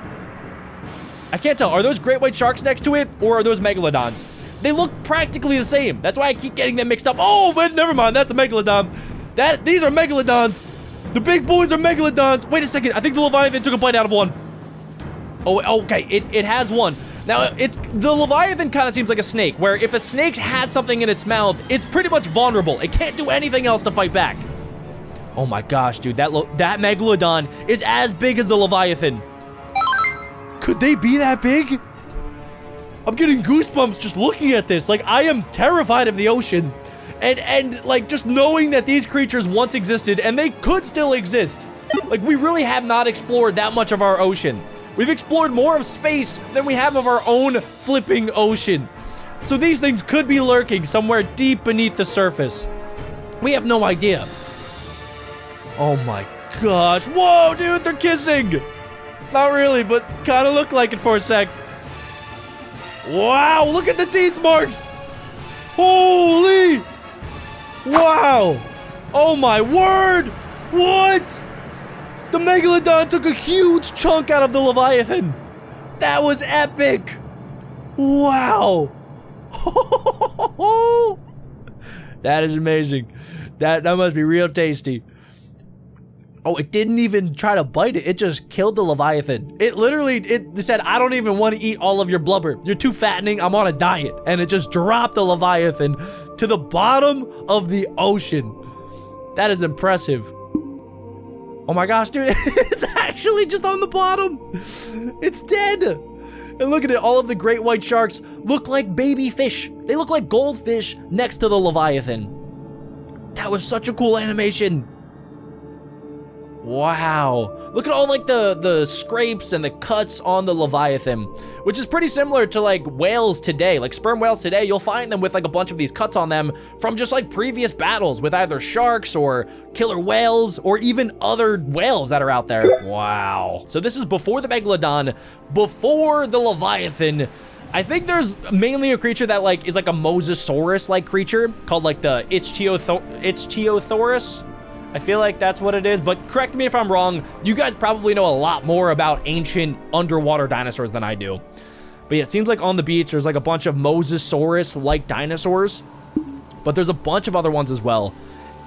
I can't tell. Are those great white sharks next to it, or are those Megalodons? They look practically the same. That's why I keep getting them mixed up. Oh, but never mind. That's a Megalodon. These are Megalodons. The big boys are Megalodons. Wait a second. I think the Leviathan took a bite out of one. Oh, okay. It has one. Now, the Leviathan kind of seems like a snake, where if a snake has something in its mouth, it's pretty much vulnerable. It can't do anything else to fight back. Oh my gosh, dude. That Megalodon is as big as the Leviathan. Could they be that big? I'm getting goosebumps just looking at this. Like, I am terrified of the ocean. And like, just knowing that these creatures once existed, and they could still exist. Like, we really have not explored that much of our ocean. We've explored more of space than we have of our own flipping ocean. So these things could be lurking somewhere deep beneath the surface. We have no idea. Oh my gosh. Whoa, dude, they're kissing. Not really, but kind of look like it for a sec. Wow, look at the teeth marks. Holy. Wow. Oh my word. What? The Megalodon took a huge chunk out of the Leviathan. That was epic. Wow. That is amazing. That must be real tasty. Oh, it didn't even try to bite it. It just killed the Leviathan. It literally, it said, I don't even want to eat all of your blubber. You're too fattening. I'm on a diet. And it just dropped the Leviathan to the bottom of the ocean. That is impressive. Oh my gosh, dude. It's actually just on the bottom. It's dead. And look at it. All of the great white sharks look like baby fish. They look like goldfish next to the Leviathan. That was such a cool animation. Wow. Look at all like the scrapes and the cuts on the Leviathan, which is pretty similar to like whales today. Like sperm whales today, you'll find them with like a bunch of these cuts on them from just like previous battles with either sharks or killer whales or even other whales that are out there. Wow. So this is before the Megalodon, before the Leviathan. I think there's mainly a creature that like is like a Mosasaurus-like creature called like the Ichthyosaurus. I feel like that's what it is, but correct me if I'm wrong. You guys probably know a lot more about ancient underwater dinosaurs than I do. But yeah, it seems like on the beach, there's like a bunch of Mosasaurus-like dinosaurs, but there's a bunch of other ones as well.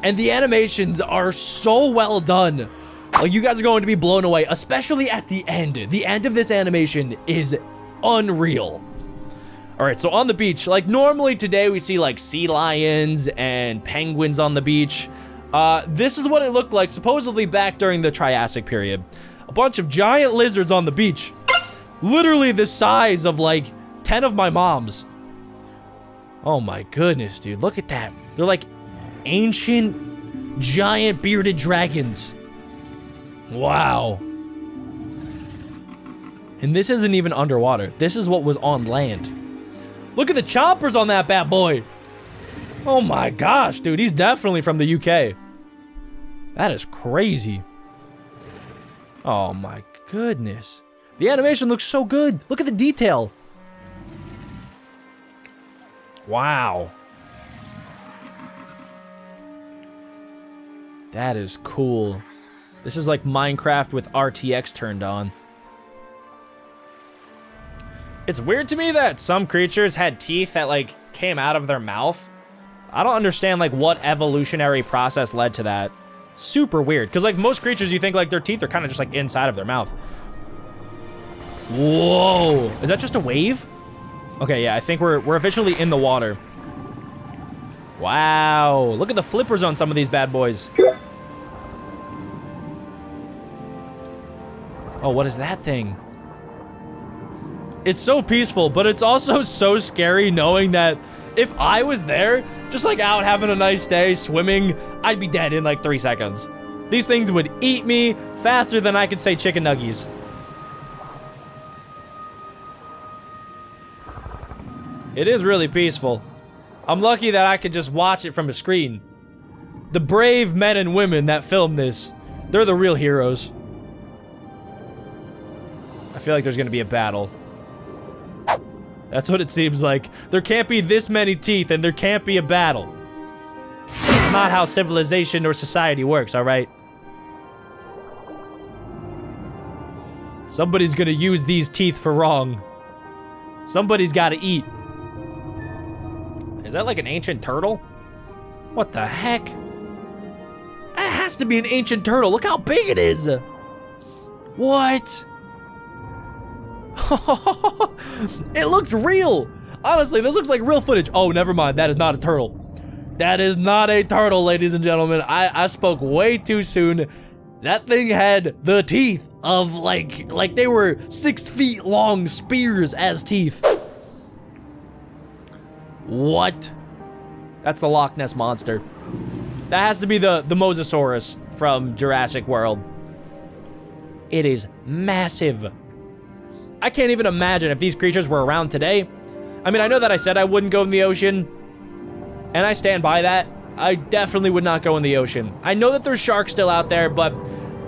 And the animations are so well done. Like, you guys are going to be blown away, especially at the end. The end of this animation is unreal. All right, so on the beach, like normally today we see like sea lions and penguins on the beach. This is what it looked like supposedly back during the Triassic period. A bunch of giant lizards on the beach. Literally the size of like 10 of my moms. Oh my goodness, dude. Look at that. They're like ancient, giant bearded dragons. Wow. And this isn't even underwater. This is what was on land. Look at the chompers on that bad boy. Oh my gosh, dude. He's definitely from the UK. That is crazy. Oh my goodness. The animation looks so good. Look at the detail. Wow. That is cool. This is like Minecraft with RTX turned on. It's weird to me that some creatures had teeth that like came out of their mouth. I don't understand like what evolutionary process led to that. Super weird, because like most creatures, you think like their teeth are kind of just like inside of their mouth. Whoa, is that just a wave? Okay, yeah, I think we're officially in the water. Wow, look at the flippers on some of these bad boys. Oh, what is that thing? It's so peaceful, but it's also so scary knowing that if I was there, just like out having a nice day, swimming, I'd be dead in like 3 seconds. These things would eat me faster than I could say chicken nuggies. It is really peaceful. I'm lucky that I could just watch it from a screen. The brave men and women that filmed this, they're the real heroes. I feel like there's gonna be a battle. That's what it seems like. There can't be this many teeth and there can't be a battle. It's not how civilization or society works, all right? Somebody's gonna use these teeth for wrong. Somebody's gotta eat. Is that like an ancient turtle? What the heck? That has to be an ancient turtle. Look how big it is. What? It looks real. Honestly, this looks like real footage. Oh, never mind. That is not a turtle. That is not a turtle, ladies and gentlemen. I spoke way too soon. That thing had the teeth of like they were 6 feet long spears as teeth. What? That's the Loch Ness Monster. That has to be the Mosasaurus from Jurassic World. It is massive. I can't even imagine if these creatures were around today. I mean, I know that I said I wouldn't go in the ocean, and I stand by that. I definitely would not go in the ocean. I know that there's sharks still out there, but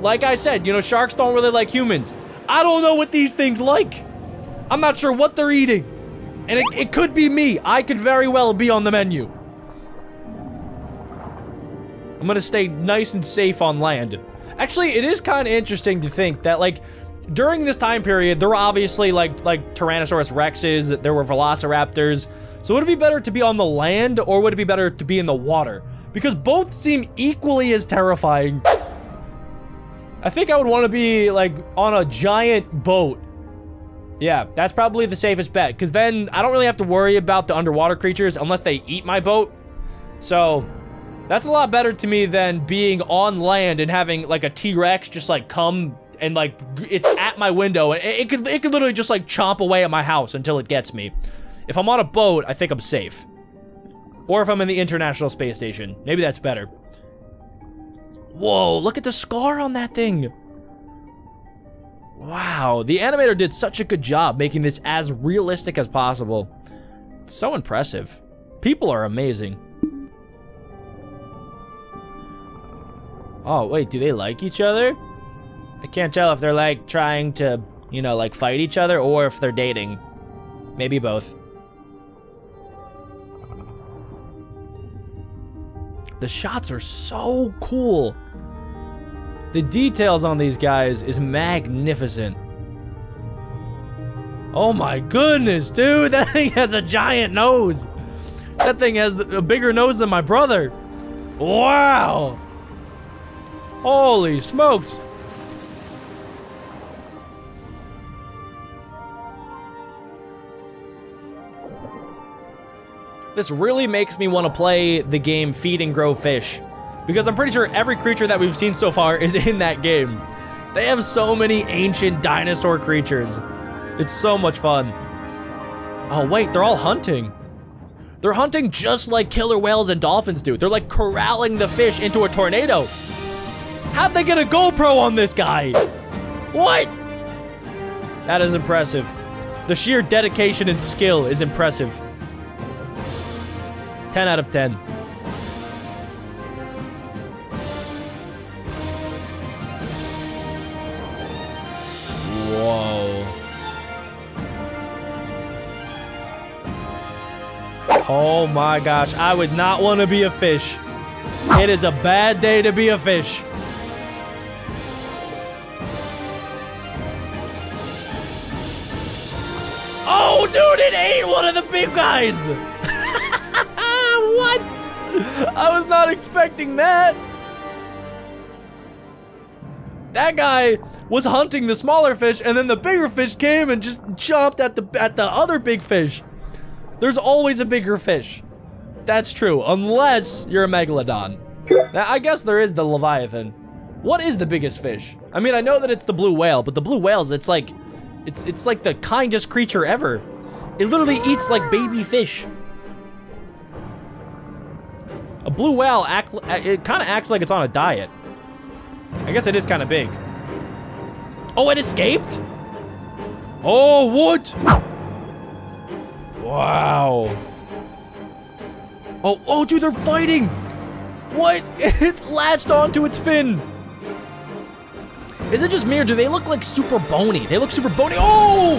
like I said, you know, sharks don't really like humans. I don't know what these things like. I'm not sure what they're eating. And it could be me. I could very well be on the menu. I'm gonna stay nice and safe on land. Actually, it is kind of interesting to think that, like, during this time period, there were obviously, like Tyrannosaurus Rexes, there were Velociraptors. So would it be better to be on the land, or would it be better to be in the water? Because both seem equally as terrifying. I think I would want to be, like, on a giant boat. Yeah, that's probably the safest bet, because then I don't really have to worry about the underwater creatures unless they eat my boat. So that's a lot better to me than being on land and having, like, a T-Rex just, like, come and, like, it's at my window. And it could literally just, like, chomp away at my house until it gets me. If I'm on a boat, I think I'm safe. Or if I'm in the International Space Station. Maybe that's better. Whoa, look at the scar on that thing. Wow, the animator did such a good job making this as realistic as possible. It's so impressive. People are amazing. Oh, wait, do they like each other? I can't tell if they're, like, trying to, you know, like, fight each other or if they're dating. Maybe both. The shots are so cool. The details on these guys is magnificent. Oh my goodness, dude. That thing has a giant nose. That thing has a bigger nose than my brother. Wow. Holy smokes. This really makes me want to play the game Feed and Grow Fish, because I'm pretty sure every creature that we've seen so far is in that game. They have so many ancient dinosaur creatures. It's so much fun. Oh wait, they're all hunting. They're hunting just like killer whales and dolphins do. They're like corralling the fish into a tornado. How'd they get a GoPro on this guy? What? That is impressive. The sheer dedication and skill is impressive. 10 out of 10. Whoa. Oh my gosh, I would not want to be a fish. It is a bad day to be a fish. Oh, dude, it ate one of the big guys. What? I was not expecting that. That guy was hunting the smaller fish, and then the bigger fish came and just chomped at the other big fish. There's always a bigger fish. That's true, unless you're a Megalodon. Now, I guess there is the Leviathan. What is the biggest fish? I mean, I know that it's the blue whale, but the blue whales, it's like the kindest creature ever. It literally eats like baby fish. A blue whale, it kind of acts like it's on a diet. I guess it is kind of big. Oh, it escaped? Oh, what? Wow. Oh, dude, they're fighting. What? It latched onto its fin. Is it just me, or do they look like super bony? They look super bony. Oh!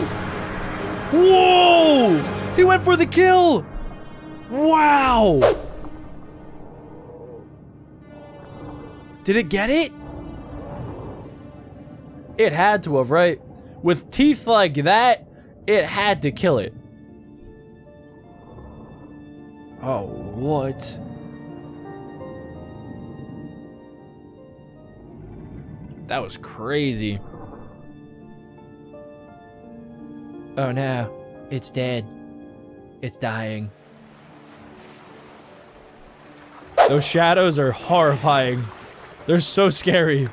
Whoa! He went for the kill. Wow. Did it get it? It had to have, right? With teeth like that, it had to kill it. Oh, what? That was crazy. Oh no, it's dead. It's dying. Those shadows are horrifying. They're so scary.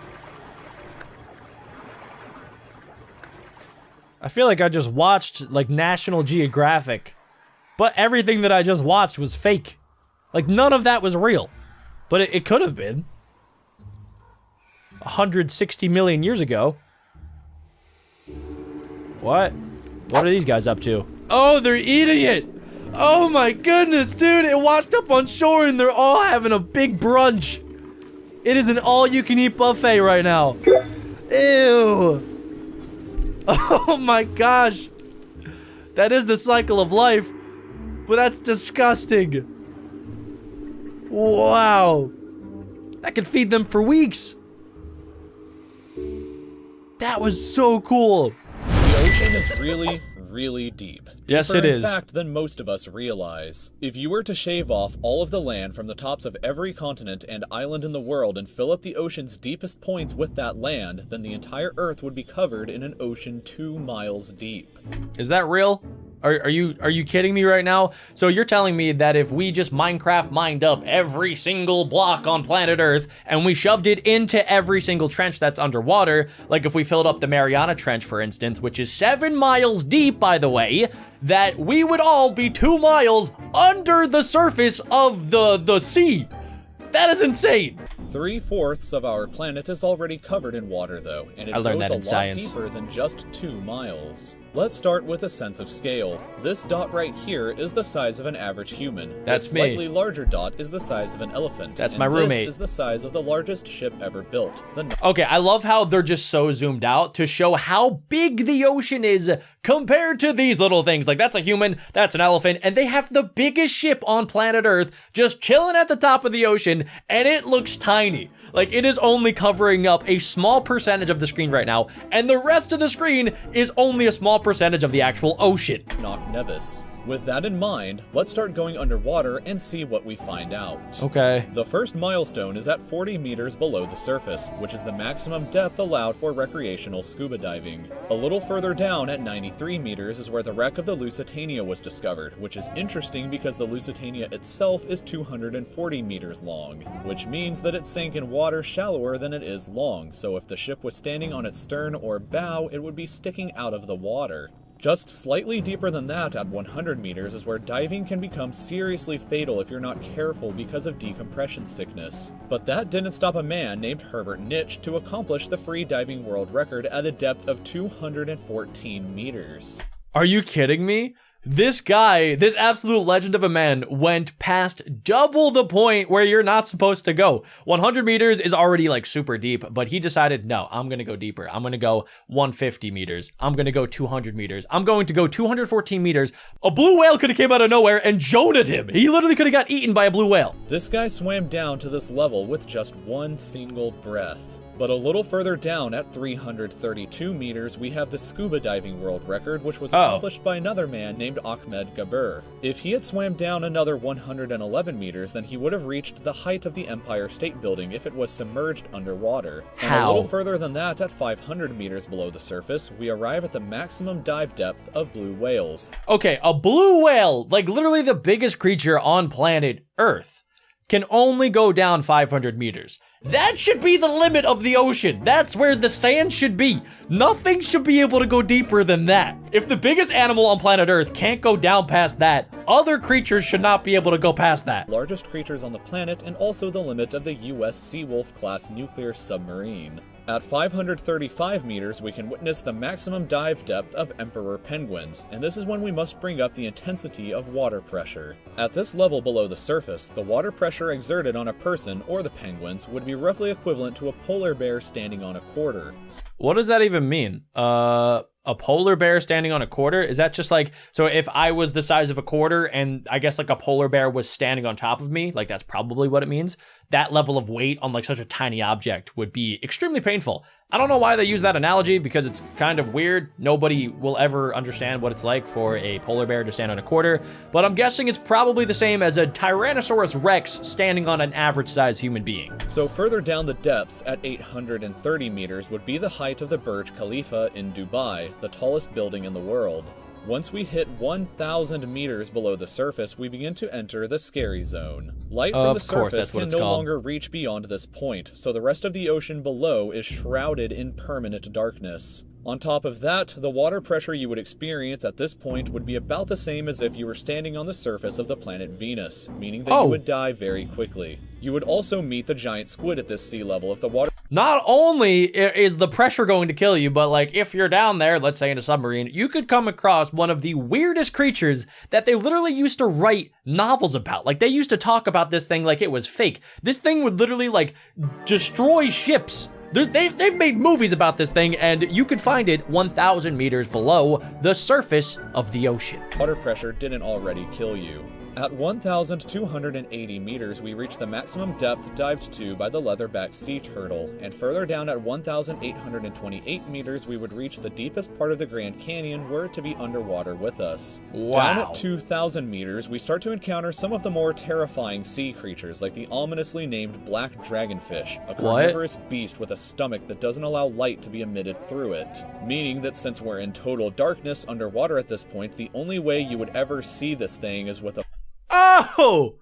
I feel like I just watched, like, National Geographic. But everything that I just watched was fake. Like, none of that was real. But it could have been. 160 million years ago. What? What are these guys up to? Oh, they're eating it! Oh my goodness, dude! It washed up on shore and they're all having a big brunch. It is an all-you-can-eat buffet right now. Ew! Oh my gosh! That is the cycle of life. But that's disgusting. Wow. That could feed them for weeks. That was so cool. The ocean is really, really deep. Yes, it is. In fact, than most of us realize. If you were to shave off all of the land from the tops of every continent and island in the world and fill up the ocean's deepest points with that land, then the entire Earth would be covered in an ocean 2 miles deep. Is that real? Are you kidding me right now? So you're telling me that if we just Minecraft mined up every single block on planet Earth and we shoved it into every single trench that's underwater, like if we filled up the Mariana Trench, for instance, which is 7 miles deep, by the way, that we would all be 2 miles under the surface of the sea. That is insane. 3/4 of our planet is already covered in water, though, and it goes a lot deeper than just 2 miles. Let's start with a sense of scale. This dot right here is the size of an average human. That's this me. Slightly larger dot is the size of an elephant. That's my roommate. This is the size of the largest ship ever built. Okay, I love how they're just so zoomed out to show how big the ocean is compared to these little things. Like, that's a human, that's an elephant, and they have the biggest ship on planet Earth just chilling at the top of the ocean, and it looks tiny. Like, it is only covering up a small percentage of the screen right now, and the rest of the screen is only a small percentage of the actual ocean. Knock Nevis. With that in mind, let's start going underwater and see what we find out. Okay. The first milestone is at 40 meters below the surface, which is the maximum depth allowed for recreational scuba diving. A little further down at 93 meters is where the wreck of the Lusitania was discovered, which is interesting because the Lusitania itself is 240 meters long, which means that it sank in water shallower than it is long, so if the ship was standing on its stern or bow, it would be sticking out of the water. Just slightly deeper than that, at 100 meters, is where diving can become seriously fatal if you're not careful because of decompression sickness. But that didn't stop a man named Herbert Nitsch to accomplish the free diving world record at a depth of 214 meters. Are you kidding me? This guy, this absolute legend of a man, went past double the point where you're not supposed to go. 100 meters is already like super deep, but he decided, no, I'm gonna go deeper. I'm gonna go 150 meters. I'm gonna go 200 meters. I'm going to go 214 meters. A blue whale could have came out of nowhere and joned him. He literally could have got eaten by a blue whale. This guy swam down to this level with just one single breath. But a little further down at 332 meters, we have the scuba diving world record, which was accomplished by another man named Ahmed Gabir. If he had swam down another 111 meters, then he would have reached the height of the Empire State Building if it was submerged underwater. And a little further than that, at 500 meters below the surface, we arrive at the maximum dive depth of blue whales. Okay, a blue whale, like literally the biggest creature on planet Earth, can only go down 500 meters. That should be the limit of the ocean. That's where the sand should be. Nothing should be able to go deeper than that. If the biggest animal on planet Earth can't go down past that, other creatures should not be able to go past that. Largest creatures on the planet, and also the limit of the US Seawolf class nuclear submarine. At 535 meters, we can witness the maximum dive depth of emperor penguins, and this is when we must bring up the intensity of water pressure. At this level below the surface, the water pressure exerted on a person or the penguins would be roughly equivalent to a polar bear standing on a quarter. What does that even mean? A polar bear standing on a quarter? Is that just like, so if I was the size of a quarter and I guess like a polar bear was standing on top of me, like that's probably what it means. That level of weight on like such a tiny object would be extremely painful. I don't know why they use that analogy because it's kind of weird. Nobody will ever understand what it's like for a polar bear to stand on a quarter, but I'm guessing it's probably the same as a Tyrannosaurus Rex standing on an average sized human being. So further down the depths at 830 meters would be the height of the Burj Khalifa in Dubai, the tallest building in the world. Once we hit 1,000 meters below the surface, we begin to enter the scary zone. Light from the surface can no longer reach beyond this point, so the rest of the ocean below is shrouded in permanent darkness. On top of that, the water pressure you would experience at this point would be about the same as if you were standing on the surface of the planet Venus, meaning that you would die very quickly. You would also meet the giant squid at this sea level if the water... Not only is the pressure going to kill you, but like if you're down there, let's say in a submarine, you could come across one of the weirdest creatures that they literally used to write novels about. Like they used to talk about this thing like it was fake. This thing would literally like destroy ships They've made movies about this thing, and you can find it 1,000 meters below the surface of the ocean. Water pressure didn't already kill you. At 1,280 meters, we reach the maximum depth dived to by the leatherback sea turtle, and further down at 1,828 meters, we would reach the deepest part of the Grand Canyon were it to be underwater with us. Wow. Down at 2,000 meters, we start to encounter some of the more terrifying sea creatures, like the ominously named black dragonfish, a carnivorous beast with a stomach that doesn't allow light to be emitted through it. Meaning that since we're in total darkness underwater at this point, the only way you would ever see this thing is with a Oh!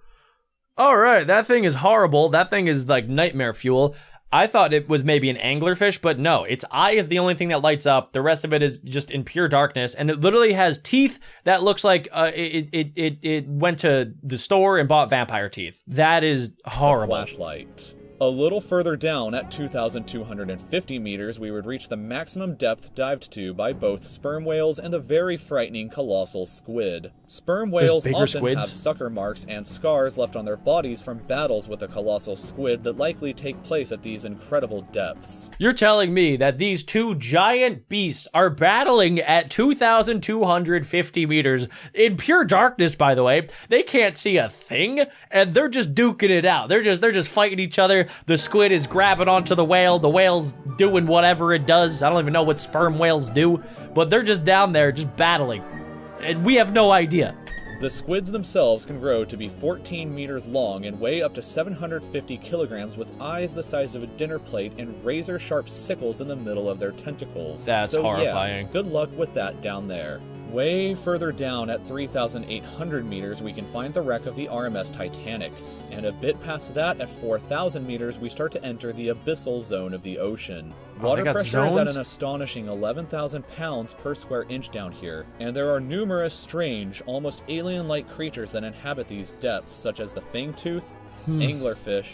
Alright, that thing is horrible. That thing is like nightmare fuel. I thought it was maybe an anglerfish, but no. Its eye is the only thing that lights up. The rest of it is just in pure darkness, and it literally has teeth that looks like it went to the store and bought vampire teeth. That is horrible. flashlight. A little further down at 2,250 meters, we would reach the maximum depth dived to by both sperm whales and the very frightening colossal squid. Sperm whales often have sucker marks and scars left on their bodies from battles with the colossal squid that likely take place at these incredible depths. You're telling me that these two giant beasts are battling at 2,250 meters in pure darkness, by the way. They can't see a thing, and they're just duking it out. They're just fighting each other. The squid is grabbing onto the whale. The whale's doing whatever it does. I don't even know what sperm whales do, but they're just down there just battling. And we have no idea. The squids themselves can grow to be 14 meters long and weigh up to 750 kilograms with eyes the size of a dinner plate and razor-sharp sickles in the middle of their tentacles. That's horrifying. Yeah, good luck with that down there. Way further down at 3,800 meters, we can find the wreck of the RMS Titanic. And a bit past that, at 4,000 meters, we start to enter the abyssal zone of the ocean. Water pressure is at an astonishing 11,000 pounds per square inch down here, and there are numerous strange, almost alien-like creatures that inhabit these depths, such as the fangtooth, anglerfish,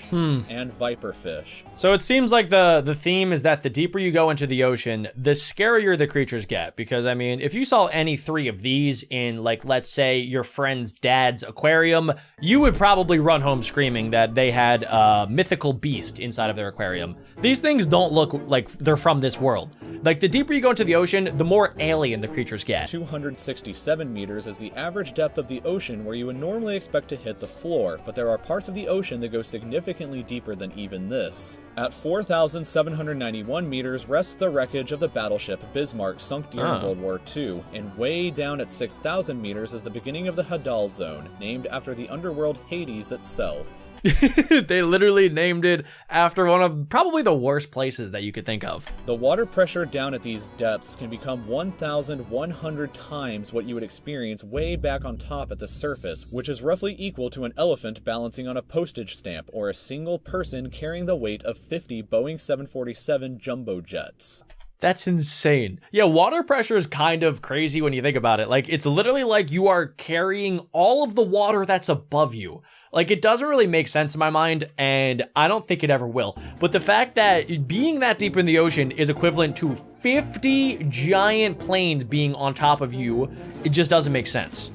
and viperfish. So it seems like the theme is that the deeper you go into the ocean, the scarier the creatures get. Because, I mean, if you saw any three of these in, like, let's say, your friend's dad's aquarium, you would probably run home screaming that they had a mythical beast inside of their aquarium. These things don't look like they're from this world. Like, the deeper you go into the ocean, the more alien the creatures get. 267 meters is the average depth of the ocean where you would normally expect to hit the floor, but there are parts of the ocean that go significantly deeper than even this. At 4,791 meters rests the wreckage of the battleship Bismarck, sunk during World War II, and way down at 6,000 meters is the beginning of the Hadal Zone, named after the underworld Hades itself. They literally named it after one of probably the worst places that you could think of. The water pressure down at these depths can become 1,100 times what you would experience way back on top at the surface, which is roughly equal to an elephant balancing on a postage stamp or a single person carrying the weight of 50 Boeing 747 jumbo jets. That's insane. Yeah, water pressure is kind of crazy when you think about it. Like, it's literally like you are carrying all of the water that's above you. Like, it doesn't really make sense in my mind, and I don't think it ever will. But the fact that being that deep in the ocean is equivalent to 50 giant planes being on top of you, it just doesn't make sense.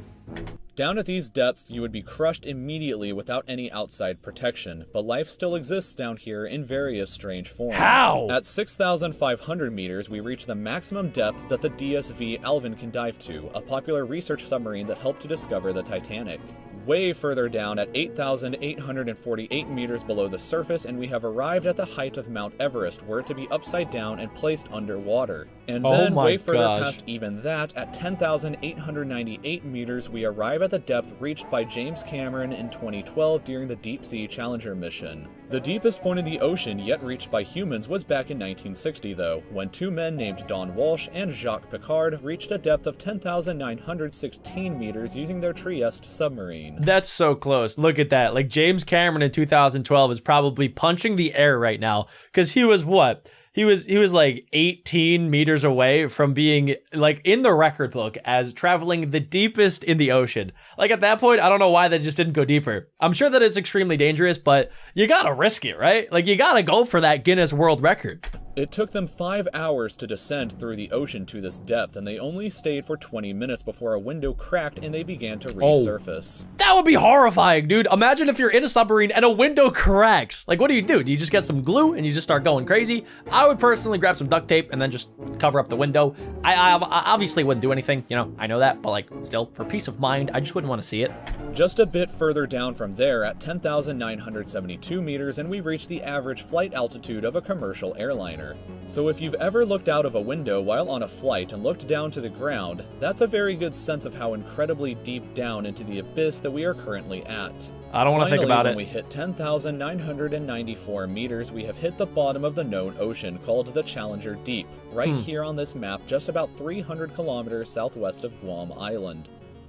Down at these depths, you would be crushed immediately without any outside protection, but life still exists down here in various strange forms. How? At 6,500 meters, we reach the maximum depth that the DSV Alvin can dive to, a popular research submarine that helped to discover the Titanic. Way further down at 8,848 meters below the surface, and we have arrived at the height of Mount Everest, where to be upside down and placed underwater. And then way further past even that, at 10,898 meters, we arrive at the depth reached by James Cameron in 2012 during the Deep Sea Challenger mission. The deepest point in the ocean yet reached by humans was back in 1960, though, when two men named Don Walsh and Jacques Piccard reached a depth of 10,916 meters using their Trieste submarine. That's so close. Look at that. Like, James Cameron in 2012 is probably punching the air right now, because he was what? He was like 18 meters away from being like in the record book as traveling the deepest in the ocean. Like, at that point, I don't know why that just didn't go deeper. I'm sure that it's extremely dangerous, but you gotta risk it, right? Like, you gotta go for that Guinness World Record. It took them 5 hours to descend through the ocean to this depth, and they only stayed for 20 minutes before a window cracked and they began to resurface. That would be horrifying, dude. Imagine if you're in a submarine and a window cracks. Like, what do? Do you just get some glue and you just start going crazy? I would personally grab some duct tape and then just cover up the window. I obviously wouldn't do anything, you know, I know that, but like, still, for peace of mind, I just wouldn't want to see it. Just a bit further down from there at 10,972 meters, and we reach the average flight altitude of a commercial airliner. So if you've ever looked out of a window while on a flight and looked down to the ground, that's a very good sense of how incredibly deep down into the abyss that we are currently at. I don't want to think about it. When we hit 10,994 meters, we have hit the bottom of the known ocean called the Challenger Deep, right here on this map, just about 300 kilometers southwest of Guam Island.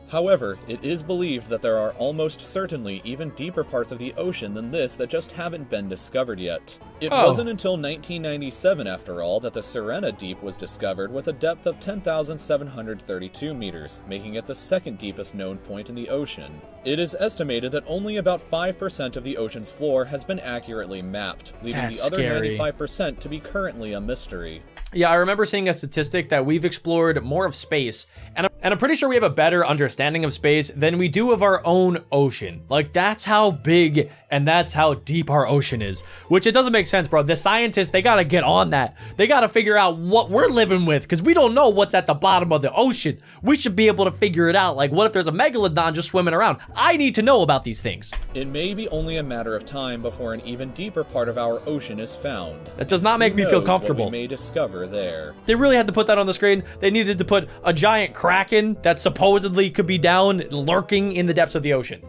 However, it is believed that there are almost certainly even deeper parts of the ocean than this that just haven't been discovered yet. It wasn't until 1997, after all, that the Sirena Deep was discovered with a depth of 10,732 meters, making it the second deepest known point in the ocean. It is estimated that only about 5% of the ocean's floor has been accurately mapped, leaving the other 95% to be currently a mystery. Yeah, I remember seeing a statistic that we've explored more of space, and I'm pretty sure we have a better understanding of space than we do of our own ocean. Like, that's how big and that's how deep our ocean is, which it doesn't make sense, bro. The scientists, they gotta get on that. They gotta figure out what we're living with, because we don't know what's at the bottom of the ocean. We should be able to figure it out. Like, what if there's a Megalodon just swimming around? I need to know about these things. It may be only a matter of time before an even deeper part of our ocean is found. That does not make me feel comfortable. What we may discover there. They really had to put that on the screen. They needed to put a giant kraken that supposedly could be down lurking in the depths of the ocean.